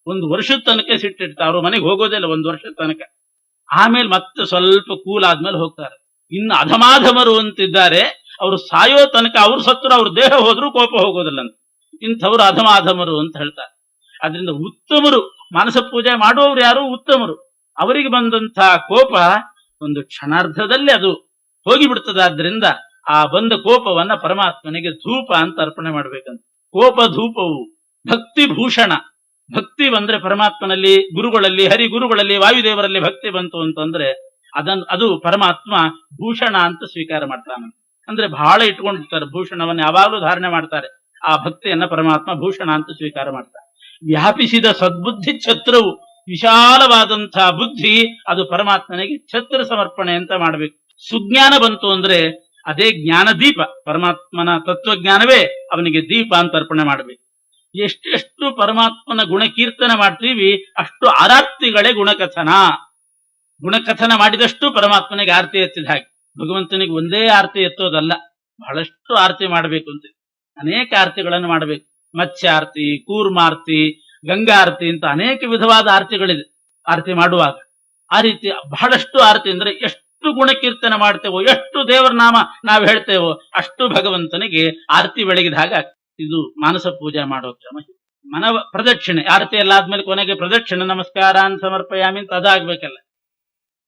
ಒಂದು ವರ್ಷದ ತನಕ ಸಿಟ್ಟಿರ್ತಾರೆ, ಅವ್ರ ಮನೆಗೆ ಹೋಗೋದಿಲ್ಲ ಒಂದು ವರ್ಷದ ತನಕ, ಆಮೇಲೆ ಮತ್ತೆ ಸ್ವಲ್ಪ ಕೂಲ್ ಆದ್ಮೇಲೆ ಹೋಗ್ತಾರೆ. ಇನ್ನು ಅಧಮಾಧಮರು ಅಂತಿದ್ದಾರೆ, ಅವರು ಸಾಯೋ ತನಕ, ಅವ್ರು ಸತ್ರು ಅವ್ರ ದೇಹ ಹೋದ್ರೂ ಕೋಪ ಹೋಗೋದಿಲ್ಲ ಅಂತ, ಇಂಥವ್ರು ಅಧಮಾಧಮರು ಅಂತ ಹೇಳ್ತಾರೆ. ಅದರಿಂದ ಉತ್ತಮರು, ಮಾನಸ ಪೂಜೆ ಮಾಡುವವರು ಯಾರು? ಉತ್ತಮರು. ಅವರಿಗೆ ಬಂದಂತ ಕೋಪ ಒಂದು ಕ್ಷಣಾರ್ಧದಲ್ಲಿ ಅದು ಹೋಗಿಬಿಡ್ತದಾದ್ರಿಂದ ಆ ಬಂದ ಕೋಪವನ್ನ ಪರಮಾತ್ಮನಿಗೆ ಧೂಪ ಅಂತ ಅರ್ಪಣೆ ಮಾಡ್ಬೇಕಂತ. ಕೋಪ ಧೂಪವು ಭಕ್ತಿ ಭೂಷಣ. ಭಕ್ತಿ ಬಂದ್ರೆ ಪರಮಾತ್ಮನಲ್ಲಿ, ಗುರುಗಳಲ್ಲಿ, ಹರಿಗುರುಗಳಲ್ಲಿ, ವಾಯುದೇವರಲ್ಲಿ ಭಕ್ತಿ ಬಂತು ಅಂತಂದ್ರೆ ಅದು ಪರಮಾತ್ಮ ಭೂಷಣ ಅಂತ ಸ್ವೀಕಾರ ಮಾಡ್ತಾನೆ. ಅಂದ್ರೆ ಬಹಳ ಇಟ್ಕೊಂಡಿರ್ತಾರೆ ಭೂಷಣವನ್ನು, ಯಾವಾಗಲೂ ಧಾರಣೆ ಮಾಡ್ತಾರೆ. ಆ ಭಕ್ತಿಯನ್ನ ಪರಮಾತ್ಮ ಭೂಷಣ ಅಂತ ಸ್ವೀಕಾರ ಮಾಡ್ತಾರೆ. ವ್ಯಾಪಿಸಿದ ಸದ್ಬುದ್ಧಿ ಛತ್ರವು, ವಿಶಾಲವಾದಂತಹ ಬುದ್ಧಿ, ಅದು ಪರಮಾತ್ಮನಿಗೆ ಛತ್ರ ಸಮರ್ಪಣೆ ಅಂತ ಮಾಡಬೇಕು. ಸುಜ್ಞಾನ ಬಂತು ಅಂದ್ರೆ ಅದೇ ಜ್ಞಾನ ದೀಪ, ಪರಮಾತ್ಮನ ತತ್ವಜ್ಞಾನವೇ ಅವನಿಗೆ ದೀಪ ಅಂತ ಅರ್ಪಣೆ ಮಾಡಬೇಕು. ಎಷ್ಟೆಷ್ಟು ಪರಮಾತ್ಮನ ಗುಣಕೀರ್ತನ ಮಾಡ್ತೀವಿ ಅಷ್ಟು ಆರಾರ್ತಿಗಳೇ ಗುಣಕಥನ. ಗುಣಕಥನ ಮಾಡಿದಷ್ಟು ಪರಮಾತ್ಮನಿಗೆ ಆರತಿ ಎತ್ತಿದ ಹಾಗೆ. ಭಗವಂತನಿಗೆ ಒಂದೇ ಆರತಿ ಎತ್ತೋದಲ್ಲ, ಬಹಳಷ್ಟು ಆರತಿ ಮಾಡಬೇಕು ಅಂತ, ಅನೇಕ ಆರತಿಗಳನ್ನು ಮಾಡಬೇಕು. ಮತ್ಸ್ಯಾರ್ತಿ, ಕೂರ್ಮಾರ್ತಿ, ಗಂಗಾರತಿ ಅಂತ ಅನೇಕ ವಿಧವಾದ ಆರತಿಗಳಿದೆ ಆರತಿ ಮಾಡುವಾಗ. ಆ ರೀತಿ ಬಹಳಷ್ಟು ಆರತಿ ಅಂದ್ರೆ ಎಷ್ಟು ಗುಣಕೀರ್ತನ ಮಾಡ್ತೇವೋ, ಎಷ್ಟು ದೇವರ ನಾಮ ನಾವು ಹೇಳ್ತೇವೋ ಅಷ್ಟು ಭಗವಂತನಿಗೆ ಆರತಿ ಬೆಳಗಿದ ಹಾಗೆ. ಇದು ಮಾನಸ ಪೂಜೆ ಮಾಡೋ ಕ್ರಮ. ಮನವ ಪ್ರದಕ್ಷಿಣೆ, ಆರತಿ ಎಲ್ಲ ಆದ್ಮೇಲೆ ಕೊನೆಗೆ ಪ್ರದಕ್ಷಿಣೆ ನಮಸ್ಕಾರ ಅಂತ ಸಮರ್ಪಯಾಮಿ ಅಂತ ಅದಾಗ್ಬೇಕಲ್ಲ.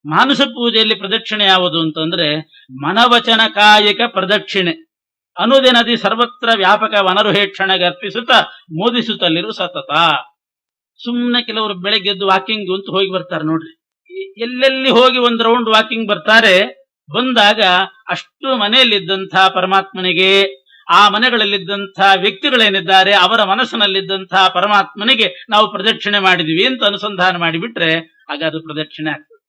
ಮಾನಸ ಪೂಜೆಯಲ್ಲಿ ಪ್ರದಕ್ಷಿಣೆ ಯಾವುದು ಅಂತಂದ್ರೆ ಮನವಚನ ಕಾಯಿಕ ಪ್ರದಕ್ಷಿಣೆ. ಅನುದಿನದಿ ಸರ್ವತ್ರ ವ್ಯಾಪಕ ವನರುಹೇಕ್ಷಣೆಗೆ ಅರ್ಪಿಸುತ್ತಾ ಮೋದಿಸುತ್ತಲಿರು ಸತತ. ಸುಮ್ಮನೆ ಕೆಲವರು ಬೆಳಗ್ಗೆದ್ದು ವಾಕಿಂಗ್ ಅಂತ ಹೋಗಿ ಬರ್ತಾರೆ ನೋಡ್ರಿ, ಎಲ್ಲೆಲ್ಲಿ ಹೋಗಿ ಒಂದು ರೌಂಡ್ ವಾಕಿಂಗ್ ಬರ್ತಾರೆ. ಬಂದಾಗ ಅಷ್ಟು ಮನೆಯಲ್ಲಿದ್ದಂಥ ಪರಮಾತ್ಮನಿಗೆ, ಆ ಮನೆಗಳಲ್ಲಿದ್ದಂಥ ವ್ಯಕ್ತಿಗಳೇನಿದ್ದಾರೆ ಅವರ ಮನಸ್ಸಿನಲ್ಲಿದ್ದಂಥ ಪರಮಾತ್ಮನಿಗೆ ನಾವು ಪ್ರದಕ್ಷಿಣೆ ಮಾಡಿದ್ವಿ ಅಂತ ಅನುಸಂಧಾನ ಮಾಡಿಬಿಟ್ರೆ ಆಗ ಅದು ಪ್ರದಕ್ಷಿಣೆ ಆಗ್ತದೆ.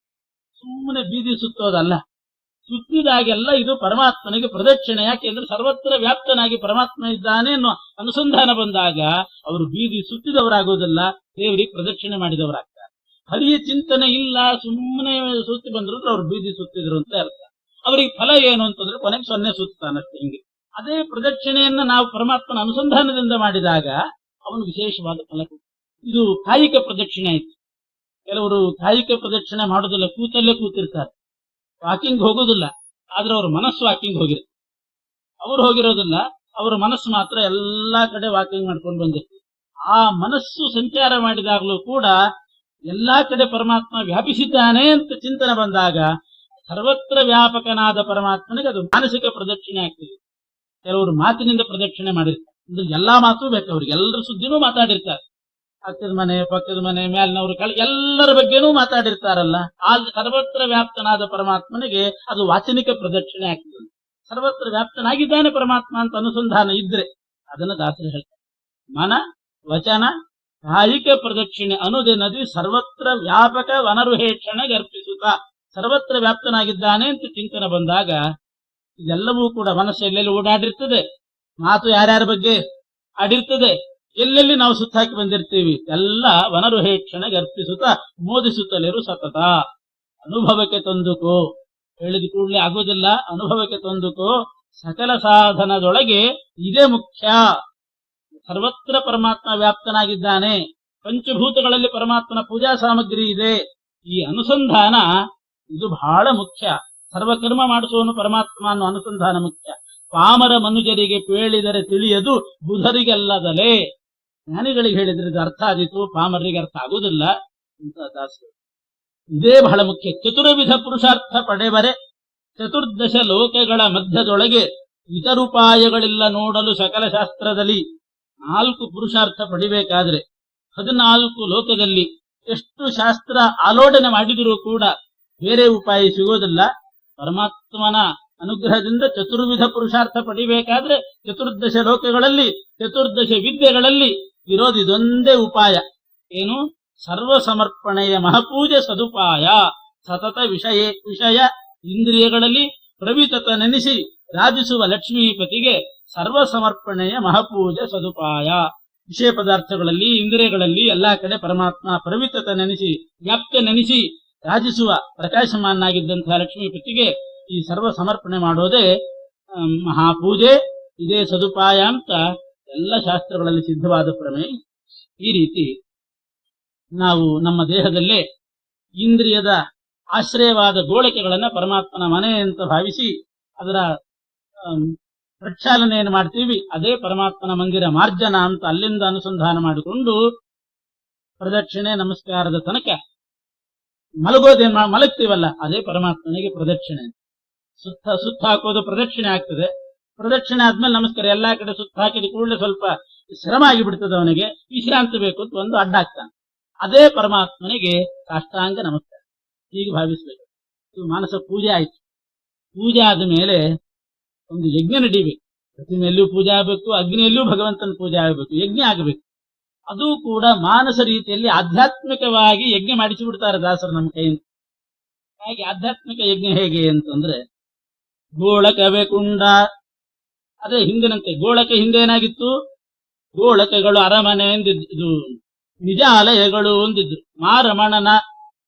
ಸುಮ್ಮನೆ ಬೀದಿ ಸುತ್ತೋದಲ್ಲ, ಸುತ್ತಿದಾಗೆಲ್ಲ ಇದು ಪರಮಾತ್ಮನಿಗೆ ಪ್ರದಕ್ಷಿಣೆ. ಯಾಕೆಂದ್ರೆ ಸರ್ವತ್ರ ವ್ಯಾಪ್ತನಾಗಿ ಪರಮಾತ್ಮ ಇದ್ದಾನೆ ಅನ್ನೋ ಅನುಸಂಧಾನ ಬಂದಾಗ ಅವರು ಬೀದಿ ಸುತ್ತಿದವರಾಗೋದಿಲ್ಲ, ದೇವರಿಗೆ ಪ್ರದಕ್ಷಿಣೆ ಮಾಡಿದವರಾಗ್ತಾರೆ. ಹರಿಯ ಚಿಂತನೆ ಇಲ್ಲ, ಸುಮ್ಮನೆ ಸುತ್ತಿ ಬಂದ್ರು ಅವ್ರು ಬೀದಿ ಸುತ್ತಿದ್ರು ಅಂತ ಅರ್ಥ. ಅವರಿಗೆ ಫಲ ಏನು ಅಂತಂದ್ರೆ ಕೊನೆಗೆ 0 ಸುತ್ತಾನಷ್ಟೇ. ಹಿಂಗೆ ಅದೇ ಪ್ರದಕ್ಷಿಣೆಯನ್ನ ನಾವು ಪರಮಾತ್ಮನ ಅನುಸಂಧಾನದಿಂದ ಮಾಡಿದಾಗ ಅವನು ವಿಶೇಷವಾದ ಫಲ ಕೊಡ್ತಾನೆ. ಇದು ಕಾಯಿಕ ಪ್ರದಕ್ಷಿಣೆ ಆಯ್ತು. ಕೆಲವರು ಕಾಯಿಕ ಪ್ರದಕ್ಷಿಣೆ ಮಾಡೋದಿಲ್ಲ, ಕೂತಲ್ಲೇ ಕೂತಿರ್ತಾರೆ, ವಾಕಿಂಗ್ ಹೋಗೋದಿಲ್ಲ. ಆದ್ರೆ ಅವ್ರ ಮನಸ್ಸು ವಾಕಿಂಗ್ ಹೋಗಿರುತ್ತೆ. ಅವ್ರು ಹೋಗಿರೋದಿಲ್ಲ, ಅವರ ಮನಸ್ಸು ಮಾತ್ರ ಎಲ್ಲಾ ಕಡೆ ವಾಕಿಂಗ್ ಮಾಡ್ಕೊಂಡು ಬಂದಿರ್ತದೆ. ಆ ಮನಸ್ಸು ಸಂಚಾರ ಮಾಡಿದಾಗಲೂ ಕೂಡ ಎಲ್ಲಾ ಕಡೆ ಪರಮಾತ್ಮ ವ್ಯಾಪಿಸಿದ್ದಾನೆ ಅಂತ ಚಿಂತನೆ ಬಂದಾಗ ಸರ್ವತ್ರ ವ್ಯಾಪಕನಾದ ಪರಮಾತ್ಮನಿಗೆ ಅದು ಮಾನಸಿಕ ಪ್ರದಕ್ಷಿಣೆ ಆಗ್ತದೆ. ಕೆಲವರು ಮಾತಿನಿಂದ ಪ್ರದಕ್ಷಿಣೆ ಮಾಡಿರ್ತಾರೆ, ಅಂದ್ರೆ ಎಲ್ಲಾ ಮಾತು ಬೇಕು ಅವ್ರಿಗೆ, ಎಲ್ಲರ ಸುದ್ದಿನೂ ಮಾತಾಡಿರ್ತಾರೆ. ಹತ್ತಿದ ಮನೆ, ಪಕ್ಕದ ಮನೆ, ಮೇಲಿನವರು, ಎಲ್ಲರ ಬಗ್ಗೆನೂ ಮಾತಾಡಿರ್ತಾರಲ್ಲ. ಆ ಸರ್ವತ್ರ ವ್ಯಾಪ್ತನಾದ ಪರಮಾತ್ಮನಿಗೆ ಅದು ವಾಚನಿಕ ಪ್ರದಕ್ಷಿಣೆ ಆಗ್ತದೆ. ಸರ್ವತ್ರ ವ್ಯಾಪ್ತನಾಗಿದ್ದಾನೆ ಪರಮಾತ್ಮ ಅಂತ ಅನುಸಂಧಾನ ಇದ್ರೆ ಅದನ್ನು ದಾಸರು ಹೇಳ್ತಾರೆ. ಮನ ವಚನ ಕಾಯಿಕ ಪ್ರದಕ್ಷಿಣೆ ಅನುದಿನದಿ ಸರ್ವತ್ರ ವ್ಯಾಪಕ ವನರುಹೇಕ್ಷಣೆಗೆ ಅರ್ಪಿಸುತ್ತ. ಸರ್ವತ್ರ ವ್ಯಾಪ್ತನಾಗಿದ್ದಾನೆ ಅಂತ ಚಿಂತನೆ ಬಂದಾಗ ಇದೆಲ್ಲವೂ ಕೂಡ ಮನಸ್ಸು ಎಲ್ಲೆಲ್ಲಿ ಓಡಾಡಿರ್ತದೆ, ಮಾತು ಯಾರ್ಯಾರ ಬಗ್ಗೆ ಆಡಿರ್ತದೆ, ಎಲ್ಲೆಲ್ಲಿ ನಾವು ಸುತ್ತಾಕಿ ಬಂದಿರ್ತೀವಿ, ಎಲ್ಲ ವನರುಹೇಕ್ಷಣೆಗೆ ಅರ್ಪಿಸುತ್ತಾ ಮೋದಿಸುತ್ತಲಿರು ಸತತ. ಅನುಭವಕ್ಕೆ ತಂದುಕೋ, ಹೇಳಿದ ಕೂಡಲೇ ಆಗೋದಿಲ್ಲ, ಅನುಭವಕ್ಕೆ ತಂದುಕೋ. ಸಕಲ ಸಾಧನದೊಳಗೆ ಇದೇ ಮುಖ್ಯ. ಸರ್ವತ್ರ ಪರಮಾತ್ಮ ವ್ಯಾಪ್ತನಾಗಿದ್ದಾನೆ. ಪಂಚಭೂತಗಳಲ್ಲಿ ಪರಮಾತ್ಮನ ಪೂಜಾ ಸಾಮಗ್ರಿ ಇದೆ. ಈ ಅನುಸಂಧಾನ ಇದು ಬಹಳ ಮುಖ್ಯ. ಸರ್ವಕರ್ಮ ಮಾಡಿಸುವನು ಪರಮಾತ್ಮ ಅನ್ನೋ ಅನುಸಂಧಾನ ಮುಖ್ಯ. ಪಾಮರ ಮನುಜರಿಗೆ ಪೇಳಿದರೆ ತಿಳಿಯದು ಬುಧರಿಗೆಲ್ಲದಲೇ. ಜ್ಞಾನಿಗಳಿಗೆ ಹೇಳಿದ್ರೆ ಇದು ಅರ್ಥ ಆದೀತು, ಪಾಮರರಿಗೆ ಅರ್ಥ ಆಗುವುದಿಲ್ಲ ಅಂತ ದಾಸರು. ಇದೇ ಬಹಳ ಮುಖ್ಯ. ಚತುರ್ವಿಧ ಪುರುಷಾರ್ಥ ಪಡೆವರೆ ಚತುರ್ದಶ ಲೋಕಗಳ ಮಧ್ಯದೊಳಗೆ ಇತರುಪಾಯಗಳಿಲ್ಲ ನೋಡಲು ಸಕಲ ಶಾಸ್ತ್ರದಲ್ಲಿ. 4 ಪುರುಷಾರ್ಥ ಪಡಿಬೇಕಾದ್ರೆ 14 ಲೋಕದಲ್ಲಿ ಎಷ್ಟು ಶಾಸ್ತ್ರ ಆಲೋಡನೆ ಮಾಡಿದರೂ ಕೂಡ ಬೇರೆ ಉಪಾಯ ಸಿಗೋದಿಲ್ಲ. ಪರಮಾತ್ಮನ ಅನುಗ್ರಹದಿಂದ ಚತುರ್ವಿಧ ಪುರುಷಾರ್ಥ ಪಡಿಬೇಕಾದ್ರೆ ಚತುರ್ದಶ ಲೋಕಗಳಲ್ಲಿ ಚತುರ್ದಶ ವಿದ್ಯೆಗಳಲ್ಲಿ ಇರೋದು ಇದೊಂದೇ ಉಪಾಯ. ಏನು? ಸರ್ವ ಸಮರ್ಪಣೆಯ ಮಹಾಪೂಜೆ ಸದುಪಾಯ. ಸತತ ವಿಷಯ ಇಂದ್ರಿಯಗಳಲ್ಲಿ ಪ್ರವಿತತ ನೆನೆಸಿ ರಾಜಿಸುವ ಲಕ್ಷ್ಮೀಪತಿಗೆ ಸರ್ವ ಸಮರ್ಪಣೆಯ ಮಹಾಪೂಜೆ ಸದುಪಾಯ. ವಿಷಯ ಪದಾರ್ಥಗಳಲ್ಲಿ ಇಂದ್ರಿಯಗಳಲ್ಲಿ ಎಲ್ಲಾ ಕಡೆ ಪರಮಾತ್ಮ ಪ್ರವಿತತ ನೆನೆಸಿ ವ್ಯಾಪ್ತ ನೆನೆಸಿ ರಾಜಿಸುವ ಪ್ರಕಾಶಮಾನಾಗಿದ್ದಂತಹ ಲಕ್ಷ್ಮೀಪತಿಗೆ ಈ ಸರ್ವ ಸಮರ್ಪಣೆ ಮಾಡೋದೇ ಮಹಾಪೂಜೆ. ಇದೇ ಸದುಪಾಯ ಅಂತ ಎಲ್ಲ ಶಾಸ್ತ್ರಗಳಲ್ಲಿ ಸಿದ್ಧವಾದ ಪ್ರಮೇಯ. ಈ ರೀತಿ ನಾವು ನಮ್ಮ ದೇಹದಲ್ಲೇ ಇಂದ್ರಿಯದ ಆಶ್ರಯವಾದ ಗೋಳಕೆಗಳನ್ನ ಪರಮಾತ್ಮನ ಮನೆ ಅಂತ ಭಾವಿಸಿ ಅದರ ಪ್ರಕ್ಷಾಲನೆಯನ್ನು ಮಾಡ್ತೀವಿ. ಅದೇ ಪರಮಾತ್ಮನ ಮಂದಿರ ಮಾರ್ಜನ ಅಂತ ಅಲ್ಲಿಂದ ಅನುಸಂಧಾನ ಮಾಡಿಕೊಂಡು ಪ್ರದಕ್ಷಿಣೆ ನಮಸ್ಕಾರದ ತನಕ ಮಲಗೋದೇನ್ ಮಲಗ್ತೀವಲ್ಲ ಅದೇ ಪರಮಾತ್ಮನಿಗೆ ಪ್ರದಕ್ಷಿಣೆ. ಸುತ್ತ ಹಾಕೋದು ಪ್ರದಕ್ಷಿಣೆ ಆಗ್ತದೆ. ಪ್ರದಕ್ಷಿಣೆ ಆದ್ಮೇಲೆ ನಮಸ್ಕಾರ. ಎಲ್ಲಾ ಕಡೆ ಸುತ್ತ ಹಾಕಿದ ಕೂಡಲೇ ಸ್ವಲ್ಪ ಶ್ರಮ ಆಗಿಬಿಡ್ತದೆ, ಅವನಿಗೆ ವಿಶ್ರಾಂತಿ ಬೇಕು ಅಂತ ಒಂದು ಅಡ್ಡಾಗ್ತಾನೆ. ಅದೇ ಪರಮಾತ್ಮನಿಗೆ ಸಾಷ್ಟಾಂಗ ನಮಸ್ಕಾರ ಹೀಗೆ ಭಾವಿಸ್ಬೇಕು. ಇದು ಮಾನಸ ಪೂಜೆ ಆಯ್ತು. ಪೂಜೆ ಆದ ಮೇಲೆ ಒಂದು ಯಜ್ಞ ನಡೀಬೇಕು. ಪ್ರತಿಮೆಯಲ್ಲೂ ಪೂಜೆ ಆಗಬೇಕು, ಅಗ್ನಿಯಲ್ಲೂ ಭಗವಂತನ ಪೂಜೆ ಆಗಬೇಕು, ಯಜ್ಞ ಆಗಬೇಕು. ಅದು ಕೂಡ ಮಾನಸ ರೀತಿಯಲ್ಲಿ ಆಧ್ಯಾತ್ಮಿಕವಾಗಿ ಯಜ್ಞ ಮಾಡಿಸಿಬಿಡ್ತಾರೆ ದಾಸರು ನಮ್ಮ ಕೈಯಿಂದ. ಹಾಗೆ ಆಧ್ಯಾತ್ಮಿಕ ಯಜ್ಞ ಹೇಗೆ ಅಂತಂದ್ರೆ ಗೋಳಕವೇ ಕುಂಡ. ಅದೇ ಹಿಂದಿನಂತೆ ಗೋಳಕ ಹಿಂದೆ ಏನಾಗಿತ್ತು? ಗೋಳಕಗಳು ಅರಮನೆ ಎಂದಿದ್ದು, ನಿಜಾಲಯಗಳು ಒಂದಿದ್ರು. ಮಾರಮಣನ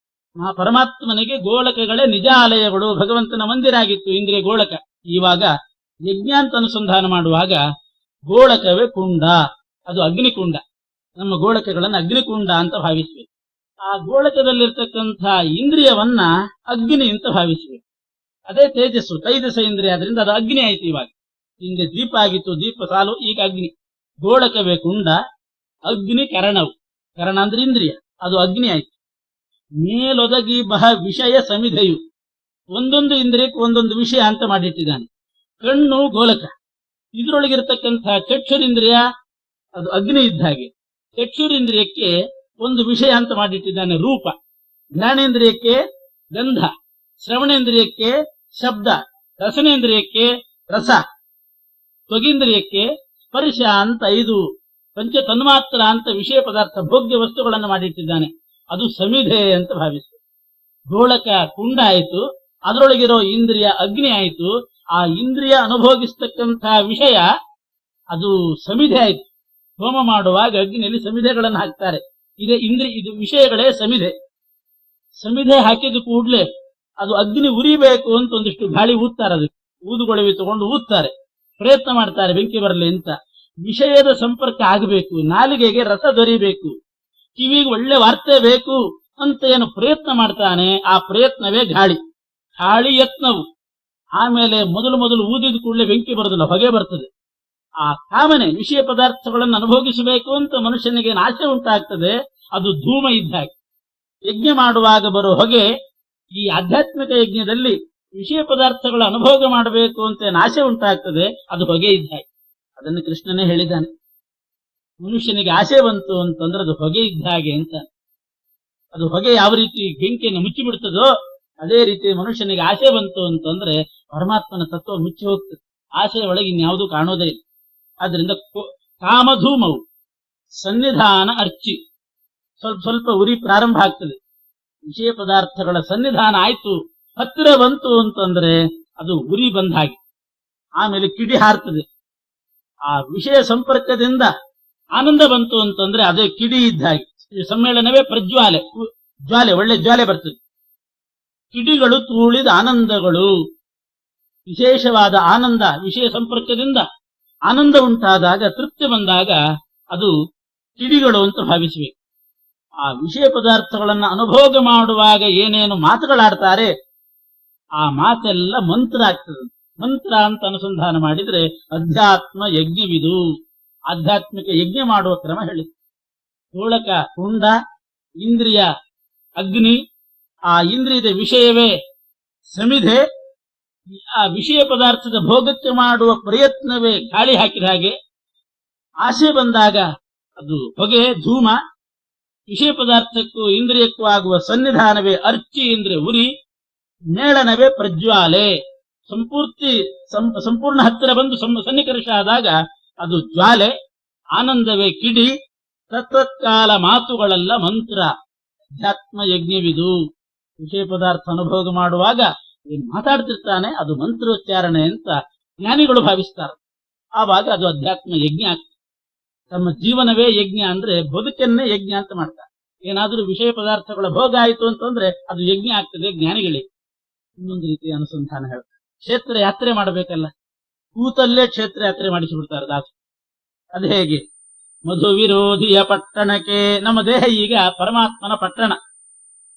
ಪರಮಾತ್ಮನಿಗೆ ಗೋಳಕಗಳೇ ನಿಜಾಲಯಗಳು, ಭಗವಂತನ ಮಂದಿರ ಆಗಿತ್ತು ಇಂದ್ರಿಯ ಗೋಳಕ. ಇವಾಗ ಯಜ್ಞಾಂತ ಅನುಸಂಧಾನ ಮಾಡುವಾಗ ಗೋಳಕವೇ ಕುಂಡ, ಅದು ಅಗ್ನಿಕುಂಡ. ನಮ್ಮ ಗೋಳಕಗಳನ್ನು ಅಗ್ನಿಕುಂಡ ಅಂತ ಭಾವಿಸ್ಬೇಕು. ಆ ಗೋಳಕದಲ್ಲಿರ್ತಕ್ಕಂಥ ಇಂದ್ರಿಯವನ್ನ ಅಗ್ನಿ ಅಂತ ಭಾವಿಸ್ಬೇಕು. ಅದೇ ತೇಜಸ್ಸು, ತೈಜಸ ಇಂದ್ರಿಯ, ಆದ್ರಿಂದ ಅದು ಅಗ್ನಿ ಆಯ್ತು. ಇವಾಗ ಹಿಂದೆ ದೀಪ ಆಗಿತ್ತು, ದೀಪ ಸಾಲು, ಈಗ ಅಗ್ನಿ. ಗೋಳಕವೇ ಕುಂಡ, ಅಗ್ನಿ ಕರಣವು. ಕರಣ ಅಂದ್ರೆ ಇಂದ್ರಿಯ, ಅದು ಅಗ್ನಿ ಆಯ್ತು. ಮೇಲೊದಗಿ ಬಹ ವಿಷಯ ಸಮಿಧೆಯು. ಒಂದೊಂದು ಇಂದ್ರಿಯಕ್ಕೆ ಒಂದೊಂದು ವಿಷಯ ಅಂತ ಮಾಡಿಟ್ಟಿದ್ದಾನೆ. ಕಣ್ಣು ಗೋಲಕ, ಇದ್ರೊಳಗಿರ್ತಕ್ಕಂಥ ಚಕ್ಷುರಿಂದ್ರಿಯ ಅದು ಅಗ್ನಿ ಇದ್ದ ಹಾಗೆ. ಚಕ್ಷುರಿಂದ್ರಿಯಕ್ಕೆ ಒಂದು ವಿಷಯ ಅಂತ ಮಾಡಿಟ್ಟಿದ್ದಾನೆ ರೂಪ, ಜ್ಞಾನೇಂದ್ರಿಯಕ್ಕೆ ಗಂಧ, ಶ್ರವಣೇಂದ್ರಿಯಕ್ಕೆ ಶಬ್ದ, ರಸನೇಂದ್ರಿಯಕ್ಕೆ ರಸ, ತ್ವಗೇಂದ್ರಿಯಕ್ಕೆ ಸ್ಪರ್ಶ ಅಂತ 5 ಪಂಚ ತನ್ಮಾತ್ರ ಅಂತ ವಿಷಯ ಪದಾರ್ಥ ಭೋಗ್ಯ ವಸ್ತುಗಳನ್ನು ಮಾಡಿಟ್ಟಿದ್ದಾನೆ. ಅದು ಸಮಿಧೆ ಅಂತ ಭಾವಿಸ್ತದೆ. ಗೋಳಕ ಕುಂಡ ಆಯಿತು, ಅದರೊಳಗಿರೋ ಇಂದ್ರಿಯ ಅಗ್ನಿ ಆಯಿತು. ಆ ಇಂದ್ರಿಯ ಅನುಭೋಗಿಸ್ತಕ್ಕಂಥ ವಿಷಯ ಅದು ಸಮಿಧೆ ಆಯಿತು. ಹೋಮ ಮಾಡುವಾಗ ಅಗ್ನಿಯಲ್ಲಿ ಸಮಿಧೆಗಳನ್ನು ಹಾಕ್ತಾರೆ. ಇದು ವಿಷಯಗಳೇ ಸಮಿಧೆ. ಸಮಿಧೆ ಹಾಕಿದ ಕೂಡಲೇ ಅದು ಅಗ್ನಿ ಉರಿಬೇಕು ಅಂತ ಒಂದಿಷ್ಟು ಗಾಳಿ ಊದ್ತಾರೆ. ಅದಕ್ಕೆ ಊದುಗೊಳವಿ ತಗೊಂಡು ಊದ್ತಾರೆ, ಪ್ರಯತ್ನ ಮಾಡ್ತಾರೆ ಬೆಂಕಿ ಬರಲಿ ಅಂತ. ವಿಷಯದ ಸಂಪರ್ಕ ಆಗಬೇಕು, ನಾಲಿಗೆಗೆ ರಸ ದೊರಿಬೇಕು, ಕಿವಿಗೆ ಒಳ್ಳೆ ವಾರ್ತೆ ಬೇಕು ಅಂತ ಏನು ಪ್ರಯತ್ನ ಮಾಡ್ತಾನೆ, ಆ ಪ್ರಯತ್ನವೇ ಗಾಳಿ. ಗಾಳಿ ಯತ್ನವು. ಆಮೇಲೆ ಮೊದಲು ಊದಿದ ಕೂಡಲೇ ಬೆಂಕಿ ಬರೋದಿಲ್ಲ, ಹೊಗೆ ಬರ್ತದೆ. ಆ ಕಾಮನೆ ವಿಷಯ ಪದಾರ್ಥಗಳನ್ನು ಅನುಭೋಗಿಸಬೇಕು ಅಂತ ಮನುಷ್ಯನಿಗೆ ಆಸೆ ಉಂಟಾಗ್ತದೆ, ಅದು ಧೂಮ ಇದ್ದಾಗ. ಯಜ್ಞ ಮಾಡುವಾಗ ಬರೋ ಹೊಗೆ ಈ ಆಧ್ಯಾತ್ಮಿಕ ಯಜ್ಞದಲ್ಲಿ ವಿಷಯ ಪದಾರ್ಥಗಳ ಅನುಭೋಗ ಮಾಡಬೇಕು ಅಂತ ಆಸೆ ಉಂಟಾಗ್ತದೆ, ಅದು ಹೊಗೆ ಇದ್ದಾಗ. ಅದನ್ನು ಕೃಷ್ಣನೇ ಹೇಳಿದ್ದಾನೆ. ಮನುಷ್ಯನಿಗೆ ಆಸೆ ಬಂತು ಅಂತಂದ್ರೆ ಅದು ಹೊಗೆ ಇದ್ದ ಹಾಗೆ ಅಂತ. ಅದು ಹೊಗೆ ಯಾವ ರೀತಿ ಬೆಂಕಿಯನ್ನು ಮುಚ್ಚಿಬಿಡ್ತದೋ ಅದೇ ರೀತಿ ಮನುಷ್ಯನಿಗೆ ಆಸೆ ಬಂತು ಅಂತಂದ್ರೆ ಪರಮಾತ್ಮನ ತತ್ವ ಮುಚ್ಚಿ ಹೋಗ್ತದೆ. ಆಸೆಯ ಒಳಗೆ ಇನ್ಯಾವುದೂ ಕಾಣೋದೇ ಇಲ್ಲ. ಆದ್ರಿಂದ ಕಾಮಧೂಮವು ಸನ್ನಿಧಾನ ಅರ್ಚಿ ಸ್ವಲ್ಪ ಉರಿ ಪ್ರಾರಂಭ ಆಗ್ತದೆ. ವಿಷಯ ಪದಾರ್ಥಗಳ ಸನ್ನಿಧಾನ ಆಯ್ತು, ಹತ್ತಿರ ಬಂತು ಅಂತಂದ್ರೆ ಅದು ಉರಿ ಬಂದ ಹಾಗೆ. ಆಮೇಲೆ ಕಿಡಿ ಹಾರ್ತದೆ. ಆ ವಿಷಯ ಸಂಪರ್ಕದಿಂದ ಆನಂದ ಬಂತು ಅಂತಂದ್ರೆ ಅದೇ ಕಿಡಿ ಇದ್ದ ಹಾಗೆ. ಸಮ್ಮೇಳನವೇ ಪ್ರಜ್ವಾಲೆ, ಒಳ್ಳೆ ಜ್ವಾಲೆ ಬರ್ತದೆ. ಕಿಡಿಗಳು ತೂಳಿದ ಆನಂದಗಳು. ವಿಶೇಷವಾದ ಆನಂದ, ವಿಷಯ ಸಂಪರ್ಕದಿಂದ ಆನಂದ ಉಂಟಾದಾಗ, ತೃಪ್ತಿ ಬಂದಾಗ ಅದು ಕಿಡಿಗಳು ಅಂತ ಭಾವಿಸಬೇಕು. ಆ ವಿಷಯ ಪದಾರ್ಥಗಳನ್ನ ಅನುಭೋಗ ಮಾಡುವಾಗ ಏನೇನು ಮಾತುಗಳಾಡ್ತಾರೆ ಆ ಮಾತೆಲ್ಲ ಮಂತ್ರ ಆಗ್ತದೆ. ಮಂತ್ರ ಅಂತ ಅನುಸಂಧಾನ ಮಾಡಿದ್ರೆ ಅಧ್ಯಾತ್ಮ ಯಜ್ಞವಿದು. ಆಧ್ಯಾತ್ಮಿಕ ಯಜ್ಞ ಮಾಡುವ ಕ್ರಮ ಹೇಳಿ. ಗೋಳಕ ಕುಂಡ, ಇಂದ್ರಿಯ ಅಗ್ನಿ, ಆ ಇಂದ್ರಿಯದ ವಿಷಯವೇ ಸಮಿಧೆ, ಆ ವಿಷಯ ಪದಾರ್ಥದ ಭೋಗಕ್ಕೆ ಮಾಡುವ ಪ್ರಯತ್ನವೇ ಗಾಳಿ ಹಾಕಿದ ಹಾಗೆ, ಆಸೆ ಬಂದಾಗ ಅದು ಹೊಗೆ ಧೂಮ, ವಿಷಯ ಪದಾರ್ಥಕ್ಕೂ ಇಂದ್ರಿಯಕ್ಕೂ ಆಗುವ ಸನ್ನಿಧಾನವೇ ಅರ್ಚಿ ಅಂದ್ರೆ ಉರಿ, ಮೇಳನವೇ ಪ್ರಜ್ವಾಲೆ. ಸಂಪೂರ್ಣ ಹತ್ತಿರ ಬಂದು ಸನ್ನಿಕರ್ಷ ಆದಾಗ ಅದು ಜ್ವಾಲೆ, ಆನಂದವೇ ಕಿಡಿ, ತತ್ವತ್ಕಾಲ ಮಾತುಗಳೆಲ್ಲ ಮಂತ್ರ. ಅಧ್ಯಾತ್ಮ ಯಜ್ಞವಿದು. ವಿಷಯ ಪದಾರ್ಥ ಅನುಭೋಗ ಮಾಡುವಾಗ ಏನ್ ಮಾತಾಡ್ತಿರ್ತಾನೆ ಅದು ಮಂತ್ರೋಚ್ಚಾರಣೆ ಅಂತ ಜ್ಞಾನಿಗಳು ಭಾವಿಸ್ತಾರೆ. ಆವಾಗ ಅದು ಅಧ್ಯಾತ್ಮ ಯಜ್ಞ ಆಗ್ತದೆ. ತಮ್ಮ ಜೀವನವೇ ಯಜ್ಞ ಅಂದ್ರೆ ಬದುಕನ್ನೇ ಯಜ್ಞ ಅಂತ ಮಾಡ್ತಾರೆ. ಏನಾದ್ರೂ ವಿಷಯ ಪದಾರ್ಥಗಳ ಭೋಗ ಆಯಿತು ಅಂತಂದ್ರೆ ಅದು ಯಜ್ಞ ಆಗ್ತದೆ ಜ್ಞಾನಿಗಳಿಗೆ. ಇನ್ನೊಂದು ರೀತಿಯ ಅನುಸಂಧಾನ ಹೇಳ್ತಾರೆ. ಕ್ಷೇತ್ರ ಯಾತ್ರೆ ಮಾಡಬೇಕಲ್ಲ, ಕೂತಲ್ಲೇ ಕ್ಷೇತ್ರ ಯಾತ್ರೆ ಮಾಡಿಸಿಬಿಡ್ತಾರೆ ದಾಸರು. ಅದು ಹೇಗೆ? ಮಧು ವಿರೋಧಿಯ ಪಟ್ಟಣಕ್ಕೆ. ನಮ್ಮ ದೇಹ ಈಗ ಪರಮಾತ್ಮನ ಪಟ್ಟಣ,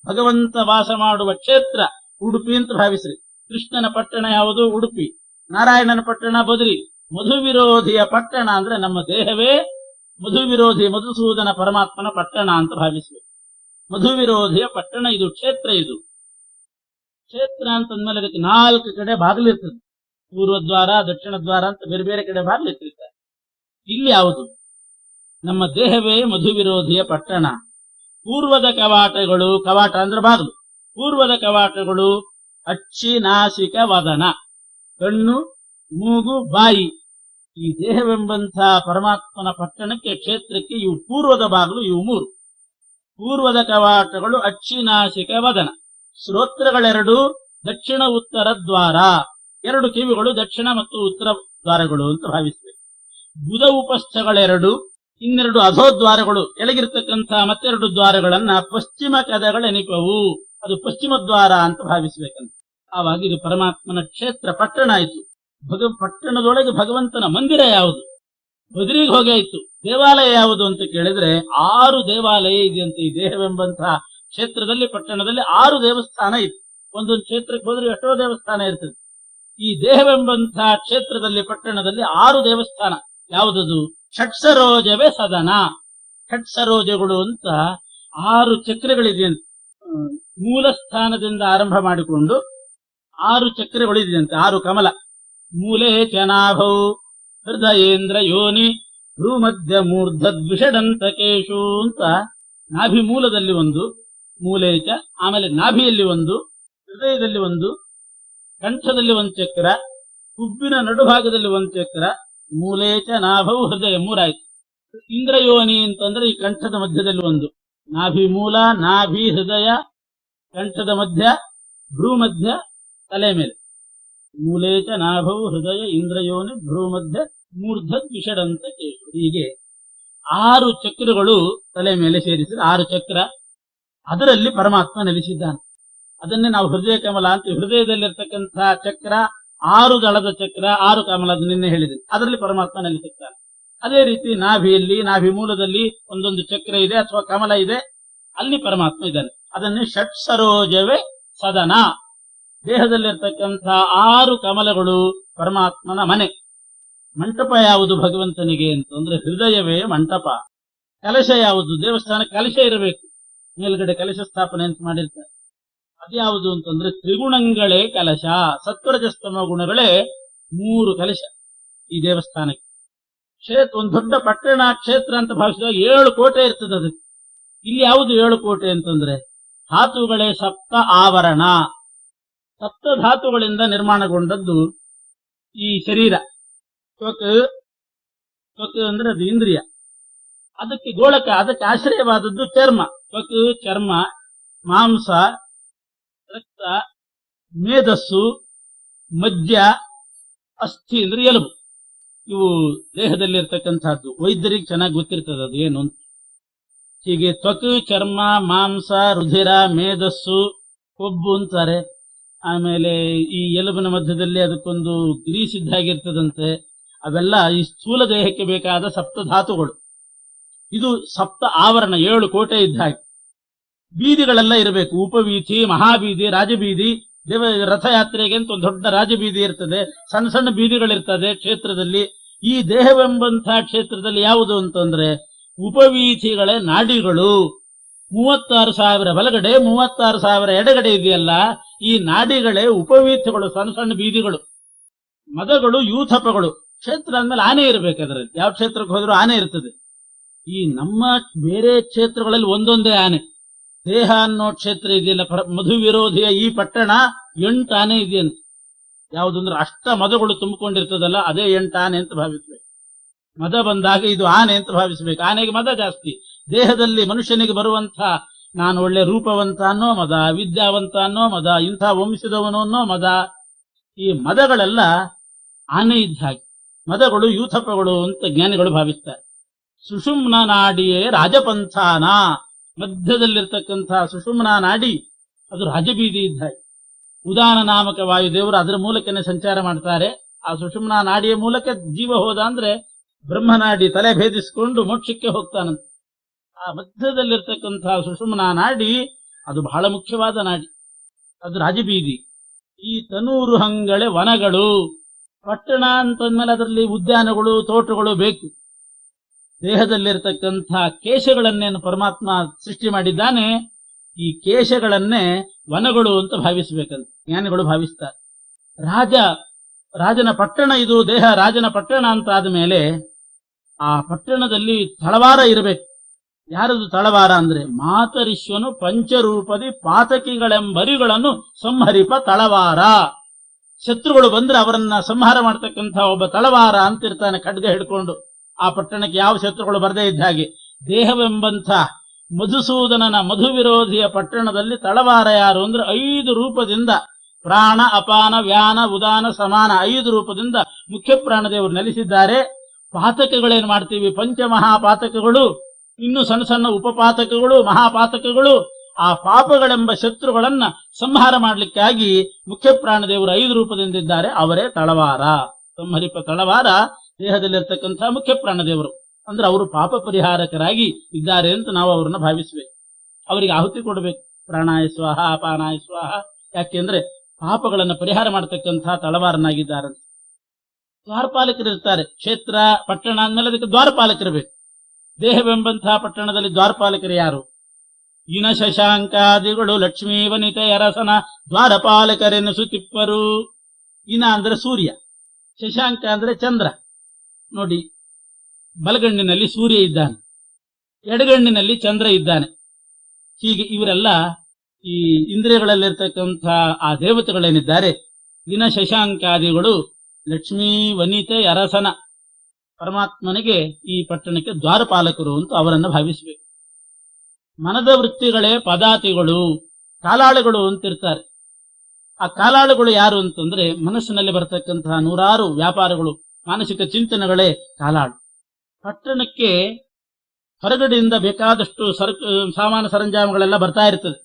ಭಗವಂತ ವಾಸ ಮಾಡುವ ಕ್ಷೇತ್ರ ಉಡುಪಿ ಅಂತ ಭಾವಿಸ್ರಿ. ಕೃಷ್ಣನ ಪಟ್ಟಣ ಯಾವುದು? ಉಡುಪಿ. ನಾರಾಯಣನ ಪಟ್ಟಣ ಬದ್ರಿ. ಮಧು ವಿರೋಧಿಯ ಪಟ್ಟಣ ಅಂದ್ರೆ ನಮ್ಮ ದೇಹವೇ ಮಧು ವಿರೋಧಿ ಮಧುಸೂದನ ಪರಮಾತ್ಮನ ಪಟ್ಟಣ ಅಂತ ಭಾವಿಸ್ಬೇಕು. ಮಧು ವಿರೋಧಿಯ ಪಟ್ಟಣ ಇದು, ಕ್ಷೇತ್ರ ಇದು. ಕ್ಷೇತ್ರ ಅಂತಂದ್ಮೇಲೆ ಅದಕ್ಕೆ 4 ಕಡೆ ಬಾಗಿಲಿರ್ತದೆ. ಪೂರ್ವದ್ವಾರ, ದಕ್ಷಿಣ ದ್ವಾರ ಅಂತ ಬೇರೆ ಬೇರೆ ಕಡೆ ಬಾಗಿಲಿಟ್ಟಿರ್ತಾರೆ. ಇಲ್ಲಿ ಯಾವುದು? ನಮ್ಮ ದೇಹವೇ ಮಧು ವಿರೋಧಿಯ ಪಟ್ಟಣ. ಪೂರ್ವದ ಕವಾಟಗಳು, ಕವಾಟ ಅಂದ್ರೆ ಬಾಗಿಲು, ಪೂರ್ವದ ಕವಾಟಗಳು ಅಚ್ಚಿ, ನಾಸಿಕ, ವದನ, ಕಣ್ಣು, ಮೂಗು, ಬಾಯಿ. ಈ ದೇಹವೆಂಬಂಥ ಪರಮಾತ್ಮನ ಪಟ್ಟಣಕ್ಕೆ, ಕ್ಷೇತ್ರಕ್ಕೆ ಇವು ಪೂರ್ವದ ಬಾಗಿಲು. ಇವು 3 ಪೂರ್ವದ ಕವಾಟಗಳು ಅಚ್ಚಿ, ನಾಸಿಕ, ವದನ. ಶ್ರೋತ್ರಗಳೆರಡು ದಕ್ಷಿಣ ಉತ್ತರ ದ್ವಾರ. 2 ಕಿವಿಗಳು ದಕ್ಷಿಣ ಮತ್ತು ಉತ್ತರ ದ್ವಾರಗಳು ಅಂತ ಭಾವಿಸಬೇಕು. ಬುಧ ಉಪಸ್ಥಗಳೆರಡು, 2 ಅಧೋದ್ವಾರಗಳು, ಕೆಳಗಿರ್ತಕ್ಕಂಥ ಮತ್ತೆರಡು ದ್ವಾರಗಳನ್ನ ಪಶ್ಚಿಮ ಕದಗಳೆನಿಪವು. ಅದು ಪಶ್ಚಿಮ ದ್ವಾರ ಅಂತ ಭಾವಿಸಬೇಕಂತ. ಆವಾಗ ಇದು ಪರಮಾತ್ಮನ ಕ್ಷೇತ್ರ, ಪಟ್ಟಣ ಆಯಿತು. ಪಟ್ಟಣದೊಳಗೆ ಭಗವಂತನ ಮಂದಿರ ಯಾವುದು? ಬದ್ರಿಗೆ ಹೋಗಿ ಆಯ್ತು. ದೇವಾಲಯ ಯಾವುದು ಅಂತ ಕೇಳಿದ್ರೆ 6 ದೇವಾಲಯ ಇದೆಯಂತೆ ಈ ದೇಹವೆಂಬಂತಹ ಕ್ಷೇತ್ರದಲ್ಲಿ, ಪಟ್ಟಣದಲ್ಲಿ 6 ದೇವಸ್ಥಾನ ಇತ್ತು. ಒಂದೊಂದು ಕ್ಷೇತ್ರಕ್ಕೆ ಹೋದ್ರೆ ಎಷ್ಟೋ ದೇವಸ್ಥಾನ ಇರ್ತದೆ. ಈ ದೇಹವೆಂಬಂತಹ ಕ್ಷೇತ್ರದಲ್ಲಿ, ಪಟ್ಟಣದಲ್ಲಿ 6 ದೇವಸ್ಥಾನ. ಯಾವುದದು? ಷಟ್ಸರೋಜವೇ ಸದನ. ಷಟ್ಸರೋಜಗಳು ಅಂತ 6 ಚಕ್ರಗಳಿದೆಯಂತೆ. ಮೂಲ ಸ್ಥಾನದಿಂದ ಆರಂಭ ಮಾಡಿಕೊಂಡು 6 ಚಕ್ರಗಳು ಇದೆಯಂತೆ, 6 ಕಮಲ. ಮೂಲೆ ಚನಾಭೌ ಹೃದಯೇಂದ್ರ ಯೋನಿ ಭ್ರೂಮಧ್ಯ ಮೂರ್ಧದ್ವಿಷಡಂತಕೇಶು ಅಂತ ನಾಭಿ ಮೂಲದಲ್ಲಿ ಒಂದು, ಮೂಲೇಚ, ಆಮೇಲೆ ನಾಭಿಯಲ್ಲಿ ಒಂದು, ಹೃದಯದಲ್ಲಿ ಒಂದು, ಕಂಠದಲ್ಲಿ ಒಂದು ಚಕ್ರ, ಹುಬ್ಬಿನ ನಡುಭಾಗದಲ್ಲಿ ಒಂದು ಚಕ್ರ. ಮೂಲೇಚ ನಾಭವು ಹೃದಯ 3 ಆಯ್ತು. ಇಂದ್ರಯೋನಿ ಅಂತಂದ್ರೆ ಈ ಕಂಠದ ಮಧ್ಯದಲ್ಲಿ ಒಂದು, ನಾಭಿ ಮೂಲ, ನಾಭಿ, ಹೃದಯ, ಕಂಠದ ಮಧ್ಯ, ಭ್ರೂಮಧ್ಯ, ತಲೆ ಮೇಲೆ. ಮೂಲೇಚ ನಾಭವು ಹೃದಯ ಇಂದ್ರಯೋನಿ ಭ್ರೂಮಧ್ಯ ಮೂರ್ಧದ್ವಿಷಡಂತ ಕೇಶು. ಹೀಗೆ 6 ಚಕ್ರಗಳು ತಲೆ ಮೇಲೆ ಸೇರಿಸಿದ 6 ಚಕ್ರ. ಅದರಲ್ಲಿ ಪರಮಾತ್ಮ ನೆಲೆಸಿದ್ದಾನೆ. ಅದನ್ನೇ ನಾವು ಹೃದಯ ಕಮಲ ಅಂತ. ಹೃದಯದಲ್ಲಿರ್ತಕ್ಕಂಥ ಚಕ್ರ 6 ದಳದ ಚಕ್ರ, 6 ಕಮಲದ ನಿನ್ನೆ ಹೇಳಿದೆ. ಅದರಲ್ಲಿ ಪರಮಾತ್ಮ ನೆಲೆಸಿದ್ದಾನೆ. ಅದೇ ರೀತಿ ನಾಭಿಯಲ್ಲಿ, ನಾಭಿ ಮೂಲದಲ್ಲಿ ಒಂದೊಂದು ಚಕ್ರ ಇದೆ ಅಥವಾ ಕಮಲ ಇದೆ, ಅಲ್ಲಿ ಪರಮಾತ್ಮ ಇದ್ದಾನೆ. ಅದನ್ನೇ ಷಟ್ ಸರೋಜವೇ ಸದನ. ದೇಹದಲ್ಲಿರ್ತಕ್ಕಂಥ 6 ಕಮಲಗಳು ಪರಮಾತ್ಮನ ಮನೆ. ಮಂಟಪ ಯಾವುದು ಭಗವಂತನಿಗೆ ಅಂತಂದ್ರೆ ಹೃದಯವೇ ಮಂಟಪ. ಕಲಶ ಯಾವುದು? ದೇವಸ್ಥಾನ ಕಲಶ ಇರಬೇಕು, ಮೇಲ್ಗಡೆ ಕಲಶ ಸ್ಥಾಪನೆ ಅಂತ ಮಾಡಿರ್ತಾರೆ. ಅದ್ಯಾವುದು ಅಂತಂದ್ರೆ ತ್ರಿಗುಣಗಳೇ ಕಲಶ. ಸತ್ವರಜಸ್ತಮ ಗುಣಗಳೇ 3 ಕಲಶ ಈ ದೇವಸ್ಥಾನಕ್ಕೆ. ಒಂದು ದೊಡ್ಡ ಪಟ್ಟಣ ಕ್ಷೇತ್ರ ಅಂತ ಭಾವಿಸಿದಾಗ 7 ಕೋಟೆ ಇರ್ತದೆ ಅದಕ್ಕೆ. ಇಲ್ಲಿ ಯಾವುದು 7 ಕೋಟೆ ಅಂತಂದ್ರೆ ಧಾತುಗಳೇ ಸಪ್ತ ಆವರಣ. 7 ಧಾತುಗಳಿಂದ ನಿರ್ಮಾಣಗೊಂಡದ್ದು ಈ ಶರೀರ. ತ್ವಕ್ ಅಂದ್ರೆ ಅದು ಇಂದ್ರಿಯ, ಅದಕ್ಕೆ ಗೋಳಕ, ಅದಕ್ಕೆ ಆಶ್ರಯವಾದದ್ದು ಚರ್ಮ. ತ್ವಕ್ ಚರ್ಮ, ಮಾಂಸ, ರಕ್ತ, ಮೇಧಸ್ಸು, ಮಜ್ಜ, ಅಸ್ಥಿ ಅಂದ್ರೆ ಎಲುಬು. ಇವು ದೇಹದಲ್ಲಿರ್ತಕ್ಕಂಥದ್ದು. ವೈದ್ಯರಿಗೆ ಚೆನ್ನಾಗಿ ಗೊತ್ತಿರ್ತದೆ ಅದು ಏನು ಅಂತ. ಹೀಗೆ ತ್ವಕ್, ಚರ್ಮ, ಮಾಂಸ, ರುಧಿರ, ಮೇಧಸ್ಸು, ಕೊಬ್ಬು ಅಂತಾರೆ. ಆಮೇಲೆ ಈ ಎಲುಬಿನ ಮಧ್ಯದಲ್ಲಿ ಅದಕ್ಕೊಂದು ಗ್ರೀಸ್ ಇದ್ದಾಗಿರ್ತದಂತೆ. ಅವೆಲ್ಲ ಈ ಸ್ಥೂಲ ದೇಹಕ್ಕೆ ಬೇಕಾದ 7 ಧಾತುಗಳು. ಇದು 7 ಆವರಣ, 7 ಕೋಟೆ ಇದ್ದ ಹಾಗೆ. ಬೀದಿಗಳೆಲ್ಲ ಇರಬೇಕು. ಉಪವೀಥಿ, ಮಹಾಬೀದಿ, ರಾಜಬೀದಿ. ರಥಯಾತ್ರೆಗೆ ಅಂತ ಒಂದು ದೊಡ್ಡ ರಾಜಬೀದಿ ಇರ್ತದೆ, ಸಣ್ಣ ಸಣ್ಣ ಬೀದಿಗಳಿರ್ತದೆ ಕ್ಷೇತ್ರದಲ್ಲಿ. ಈ ದೇಹವೆಂಬಂತಹ ಕ್ಷೇತ್ರದಲ್ಲಿ ಯಾವುದು ಅಂತಂದ್ರೆ ಉಪವೀಥಿಗಳೇ ನಾಡಿಗಳು. 36,000 ಬಲಗಡೆ, 36,000 ಎಡಗಡೆ ಇದೆಯಲ್ಲ, ಈ ನಾಡಿಗಳೇ ಉಪವೀಥಿಗಳು, ಸಣ್ಣ ಸಣ್ಣ ಬೀದಿಗಳು. ಮದಗಳು ಯೂಥಪಗಳು. ಕ್ಷೇತ್ರ ಅಂದ್ಮೇಲೆ ಆನೆ ಇರಬೇಕಾದ್ರೆ ಯಾವ ಕ್ಷೇತ್ರಕ್ಕೆ ಹೋದ್ರೂ ಆನೆ ಇರ್ತದೆ. ಈ ನಮ್ಮ ಬೇರೆ ಕ್ಷೇತ್ರಗಳಲ್ಲಿ ಒಂದೊಂದೇ ಆನೆ. ದೇಹ ಅನ್ನೋ ಕ್ಷೇತ್ರ ಇದೆಯಲ್ಲ, ಮಧು ವಿರೋಧಿಯ ಈ ಪಟ್ಟಣ 8 ಆನೆ ಇದೆಯಂತ. ಯಾವುದಂದ್ರೆ ಅಷ್ಟ ಮದಗಳು ತುಂಬಿಕೊಂಡಿರ್ತದಲ್ಲ, ಅದೇ 8 ಆನೆ ಅಂತ ಭಾವಿಸ್ಬೇಕು. ಮದ ಬಂದಾಗ ಇದು ಆನೆ ಅಂತ ಭಾವಿಸ್ಬೇಕು. ಆನೆಗೆ ಮದ ಜಾಸ್ತಿ. ದೇಹದಲ್ಲಿ ಮನುಷ್ಯನಿಗೆ ಬರುವಂತ ನಾನು ಒಳ್ಳೆ ರೂಪವಂತ ಅನ್ನೋ ಮದ, ವಿದ್ಯಾವಂತ ಅನ್ನೋ ಮದ, ಇಂಥ ವಂಶದವನು ಅನ್ನೋ ಮದ. ಈ ಮದಗಳೆಲ್ಲ ಆನೆ ಇದ್ದ ಹಾಗೆ. ಮದಗಳು ಯೂಥಪಗಳು ಅಂತ ಜ್ಞಾನಿಗಳು ಭಾವಿಸ್ತಾರೆ. ಸುಷುಮ್ನ ನಾಡಿಯೇ ರಾಜಪಂಥಾನ. ಮಧ್ಯದಲ್ಲಿರ್ತಕ್ಕಂಥ ಸುಷುಮ್ನ ನಾಡಿ ಅದು ರಾಜಬೀದಿ ಇದ್ದ ಹಾಗೆ. ಉದಾನ ನಾಮಕ ವಾಯುದೇವರು ಅದರ ಮೂಲಕನೇ ಸಂಚಾರ ಮಾಡ್ತಾರೆ. ಆ ಸುಷುಮ್ನ ನಾಡಿಯ ಮೂಲಕ ಜೀವ ಹೋದ ಅಂದ್ರೆ ಬ್ರಹ್ಮನಾಡಿ ತಲೆ ಭೇದಿಸಿಕೊಂಡು ಮೋಕ್ಷಕ್ಕೆ ಹೋಗ್ತಾನಂತೆ. ಆ ಮಧ್ಯದಲ್ಲಿರ್ತಕ್ಕಂಥ ಸುಷುಮ್ನ ನಾಡಿ ಅದು ಬಹಳ ಮುಖ್ಯವಾದ ನಾಡಿ, ಅದು ರಾಜಬೀದಿ. ಈ ತನೂರು ಹಂಗಳೆ ವನಗಳು. ಪಟ್ಟಣ ಅಂತಂದ್ಮೇಲೆ ಅದರಲ್ಲಿ ಉದ್ಯಾನಗಳು, ತೋಟಗಳು ಬೇಕು. ದೇಹದಲ್ಲಿರ್ತಕ್ಕಂಥ ಕೇಶಗಳನ್ನೇನು ಪರಮಾತ್ಮ ಸೃಷ್ಟಿ ಮಾಡಿದ್ದಾನೆ, ಈ ಕೇಶಗಳನ್ನೇ ವನಗಳು ಅಂತ ಭಾವಿಸಬೇಕಂತ ಜ್ಞಾನಿಗಳು ಭಾವಿಸ್ತಾರೆ. ರಾಜನ ಪಟ್ಟಣ ಇದು, ದೇಹ ರಾಜನ ಪಟ್ಟಣ ಅಂತ ಆದ್ಮೇಲೆ ಆ ಪಟ್ಟಣದಲ್ಲಿ ತಳವಾರ ಇರಬೇಕು. ಯಾರದು ತಳವಾರ ಅಂದ್ರೆ ಮಾತರಿಶ್ವನು ಪಂಚರೂಪದಿ ಪಾತಕಿಗಳೆಂಬರಿಗಳನ್ನು ಸಂಹರಿಪ ತಳವಾರ. ಶತ್ರುಗಳು ಬಂದ್ರೆ ಅವರನ್ನ ಸಂಹಾರ ಮಾಡ್ತಕ್ಕಂಥ ಒಬ್ಬ ತಳವಾರ ಅಂತಿರ್ತಾನೆ, ಖಡ್ಗ ಹಿಡ್ಕೊಂಡು. ಆ ಪಟ್ಟಣಕ್ಕೆ ಯಾವ ಶತ್ರುಗಳು ಬರದೇ ಇದ್ದ ಹಾಗೆ ದೇಹವೆಂಬಂಥ ಮಧುಸೂದನನ ಮಧು ವಿರೋಧಿಯ ಪಟ್ಟಣದಲ್ಲಿ ತಳವಾರ ಯಾರು ಅಂದ್ರೆ 5 ರೂಪದಿಂದ, ಪ್ರಾಣ, ಅಪಾನ, ವ್ಯಾನ, ಉದಾನ, ಸಮಾನ 5 ರೂಪದಿಂದ ಮುಖ್ಯ ಪ್ರಾಣದೇವರು ನೆಲೆಸಿದ್ದಾರೆ. ಪಾತಕಗಳೇನ್ ಮಾಡ್ತೀವಿ, ಪಂಚಮಹಾಪಾತಕಗಳು, ಇನ್ನು ಸಣ್ಣ ಸಣ್ಣ ಉಪಪಾತಕಗಳು, ಮಹಾಪಾತಕಗಳು. ಆ ಪಾಪಗಳೆಂಬ ಶತ್ರುಗಳನ್ನ ಸಂಹಾರ ಮಾಡ್ಲಿಕ್ಕಾಗಿ ಮುಖ್ಯ ಪ್ರಾಣದೇವರು 5 ರೂಪದಿಂದಿದ್ದಾರೆ. ಅವರೇ ತಳವಾರ. ಸಂಹರಿಪ ತಳವಾರ ದೇಹದಲ್ಲಿರ್ತಕ್ಕಂಥ ಮುಖ್ಯ ಪ್ರಾಣದೇವರು. ಅಂದ್ರೆ ಅವರು ಪಾಪ ಪರಿಹಾರಕರಾಗಿ ಇದ್ದಾರೆ ಅಂತ ನಾವು ಅವ್ರನ್ನ ಭಾವಿಸ್ಬೇಕು. ಅವರಿಗೆ ಆಹುತಿ ಕೊಡಬೇಕು. ಪ್ರಾಣಾಯ ಸ್ವಾಹ, ಅಪಾನಾಯ ಸ್ವಾಹ. ಯಾಕೆಂದ್ರೆ ಪಾಪಗಳನ್ನು ಪರಿಹಾರ ಮಾಡತಕ್ಕಂಥ ತಳವಾರನಾಗಿದ್ದಾರೆ. ದ್ವಾರಪಾಲಕರು ಇರ್ತಾರೆ. ಕ್ಷೇತ್ರ ಪಟ್ಟಣ ಅಂದ್ಮೇಲೆ ಅದಕ್ಕೆ ದ್ವಾರಪಾಲಕರಿರ್ಬೇಕು. ದೇಹವೆಂಬಂತಹ ಪಟ್ಟಣದಲ್ಲಿ ದ್ವಾರಪಾಲಕರು ಯಾರು? ಇನ ಶಶಾಂಕಾದಿಗಳು ಲಕ್ಷ್ಮೀ ವನಿತೆ ಅರಸನ ದ್ವಾರಪಾಲಕರೆನಿಸುತ್ತಿಪ್ಪರು. ಇನ ಅಂದ್ರೆ ಸೂರ್ಯ, ಶಶಾಂಕ ಅಂದ್ರೆ ಚಂದ್ರ. ನೋಡಿ, ಬಲಗಣ್ಣಿನಲ್ಲಿ ಸೂರ್ಯ ಇದ್ದಾನೆ, ಎಡಗಣ್ಣಿನಲ್ಲಿ ಚಂದ್ರ ಇದ್ದಾನೆ. ಹೀಗೆ ಇವರೆಲ್ಲ ಈ ಇಂದ್ರಿಯಗಳಲ್ಲಿರ್ತಕ್ಕಂಥ ಆ ದೇವತೆಗಳೇನಿದ್ದಾರೆ, ಇನ ಶಶಾಂಕಾದಿಗಳು ಲಕ್ಷ್ಮೀ ವನಿತೆ ಅರಸನ, ಪರಮಾತ್ಮನಿಗೆ ಈ ಪಟ್ಟಣಕ್ಕೆ ದ್ವಾರಪಾಲಕರು ಅಂತ ಅವರನ್ನು ಭಾವಿಸಬೇಕು. ಮನದ ವೃತ್ತಿಗಳೇ ಪದಾತಿಗಳು, ಕಾಲಾಳುಗಳು ಅಂತಿರ್ತಾರೆ. ಆ ಕಾಲಾಳುಗಳು ಯಾರು ಅಂತಂದ್ರೆ ಮನಸ್ಸಿನಲ್ಲಿ ಬರತಕ್ಕಂತಹ 100 ವ್ಯಾಪಾರಗಳು, ಮಾನಸಿಕ ಚಿಂತನೆಗಳೇ ಕಾಲಾಳು. ಪಟ್ಟಣಕ್ಕೆ ಹೊರಗಡೆಯಿಂದ ಬೇಕಾದಷ್ಟು ಸಾಮಾನು ಸರಂಜಾಮಗಳೆಲ್ಲ ಬರ್ತಾ ಇರ್ತದೆ.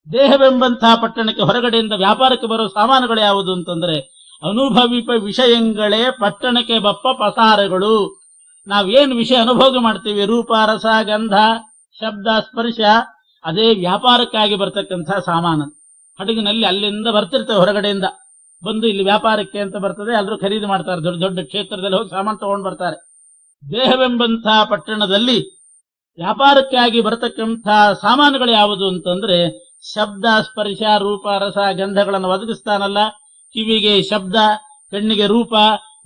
ದೇಹವೆಂಬಂತಹ ಪಟ್ಟಣಕ್ಕೆ ಹೊರಗಡೆಯಿಂದ ವ್ಯಾಪಾರಕ್ಕೆ ಬರೋ ಸಾಮಾನುಗಳು ಯಾವುದು ಅಂತಂದ್ರೆ ಅನುಭವಿಪ ವಿಷಯಗಳೇ ಪಟ್ಟಣಕ್ಕೆ ಬಪ್ಪ ಪಸಾರಗಳು. ನಾವೇನು ವಿಷಯ ಅನುಭೋಗ ಮಾಡ್ತೀವಿ, ರೂಪ, ರಸ, ಗಂಧ, ಶಬ್ದ, ಸ್ಪರ್ಶ, ಅದೇ ವ್ಯಾಪಾರಕ್ಕಾಗಿ ಬರ್ತಕ್ಕಂಥ ಸಾಮಾನು. ಹಡಗಿನಲ್ಲಿ ಅಲ್ಲಿಂದ ಬರ್ತಿರ್ತೇವೆ, ಹೊರಗಡೆಯಿಂದ ಬಂದು ಇಲ್ಲಿ ವ್ಯಾಪಾರಕ್ಕೆ ಅಂತ ಬರ್ತದೆ. ಎಲ್ಲರೂ ಖರೀದಿ ಮಾಡ್ತಾರೆ. ದೊಡ್ಡ ದೊಡ್ಡ ಕ್ಷೇತ್ರದಲ್ಲಿ ಹೋಗಿ ಸಾಮಾನು ತಗೊಂಡು ಬರ್ತಾರೆ. ದೇಹವೆಂಬಂತಹ ಪಟ್ಟಣದಲ್ಲಿ ವ್ಯಾಪಾರಕ್ಕಾಗಿ ಬರತಕ್ಕಂಥ ಸಾಮಾನುಗಳು ಯಾವುದು ಅಂತಂದ್ರೆ ಶಬ್ದ, ಸ್ಪರ್ಶ, ರೂಪ, ರಸ, ಗಂಧಗಳನ್ನು ಒದಗಿಸ್ತಾನಲ್ಲ. ಕಿವಿಗೆ ಶಬ್ದ, ಕಣ್ಣಿಗೆ ರೂಪ,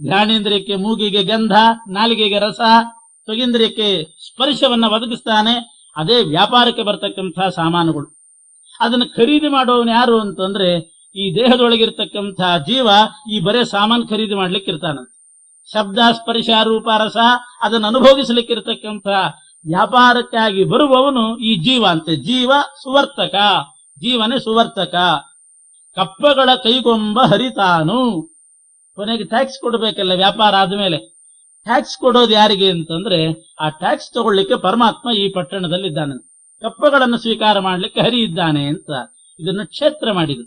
ಘ್ರಾಣೇಂದ್ರಿಯಕ್ಕೆ ಮೂಗಿಗೆ ಗಂಧ, ನಾಲಿಗೆಗೆ ರಸ, ತ್ವಗೇಂದ್ರಿಯಕ್ಕೆ ಸ್ಪರ್ಶವನ್ನ ಒದಗಿಸ್ತಾನೆ. ಅದೇ ವ್ಯಾಪಾರಕ್ಕೆ ಬರ್ತಕ್ಕಂಥ ಸಾಮಾನುಗಳು. ಅದನ್ನು ಖರೀದಿ ಮಾಡೋನು ಯಾರು ಅಂತಂದ್ರೆ ಈ ದೇಹದೊಳಗಿರ್ತಕ್ಕಂಥ ಜೀವ ಈ ಬರೇ ಸಾಮಾನು ಖರೀದಿ ಮಾಡ್ಲಿಕ್ಕೆ ಇರ್ತಾನಂತೆ. ಶಬ್ದ, ಸ್ಪರ್ಶ, ರೂಪ, ರಸ ಅದನ್ನು ಅನುಭೋಗಿಸ್ಲಿಕ್ಕಿರ್ತಕ್ಕಂಥ ವ್ಯಾಪಾರಕ್ಕಾಗಿ ಬರುವವನು ಈ ಜೀವ ಅಂತೆ. ಜೀವ ಸುವರ್ತಕ, ಜೀವನೇ ಸುವರ್ತಕ. ಕಪ್ಪಗಳ ಕೈಗೊಂಬ ಹರಿತಾನು. ಕೊನೆಗೆ ಟ್ಯಾಕ್ಸ್ ಕೊಡಬೇಕಲ್ಲ ವ್ಯಾಪಾರ ಆದ್ಮೇಲೆ. ಟ್ಯಾಕ್ಸ್ ಕೊಡೋದು ಯಾರಿಗೆ ಅಂತಂದ್ರೆ ಆ ಟ್ಯಾಕ್ಸ್ ತಗೊಳ್ಳಿಕ್ಕೆ ಪರಮಾತ್ಮ ಈ ಪಟ್ಟಣದಲ್ಲಿ ಇದ್ದಾನೆ. ಕಪ್ಪಗಳನ್ನು ಸ್ವೀಕಾರ ಮಾಡ್ಲಿಕ್ಕೆ ಹರಿ ಇದ್ದಾನೆ ಅಂತ ಇದನ್ನು ಕ್ಷೇತ್ರ ಮಾಡಿದ್ರು.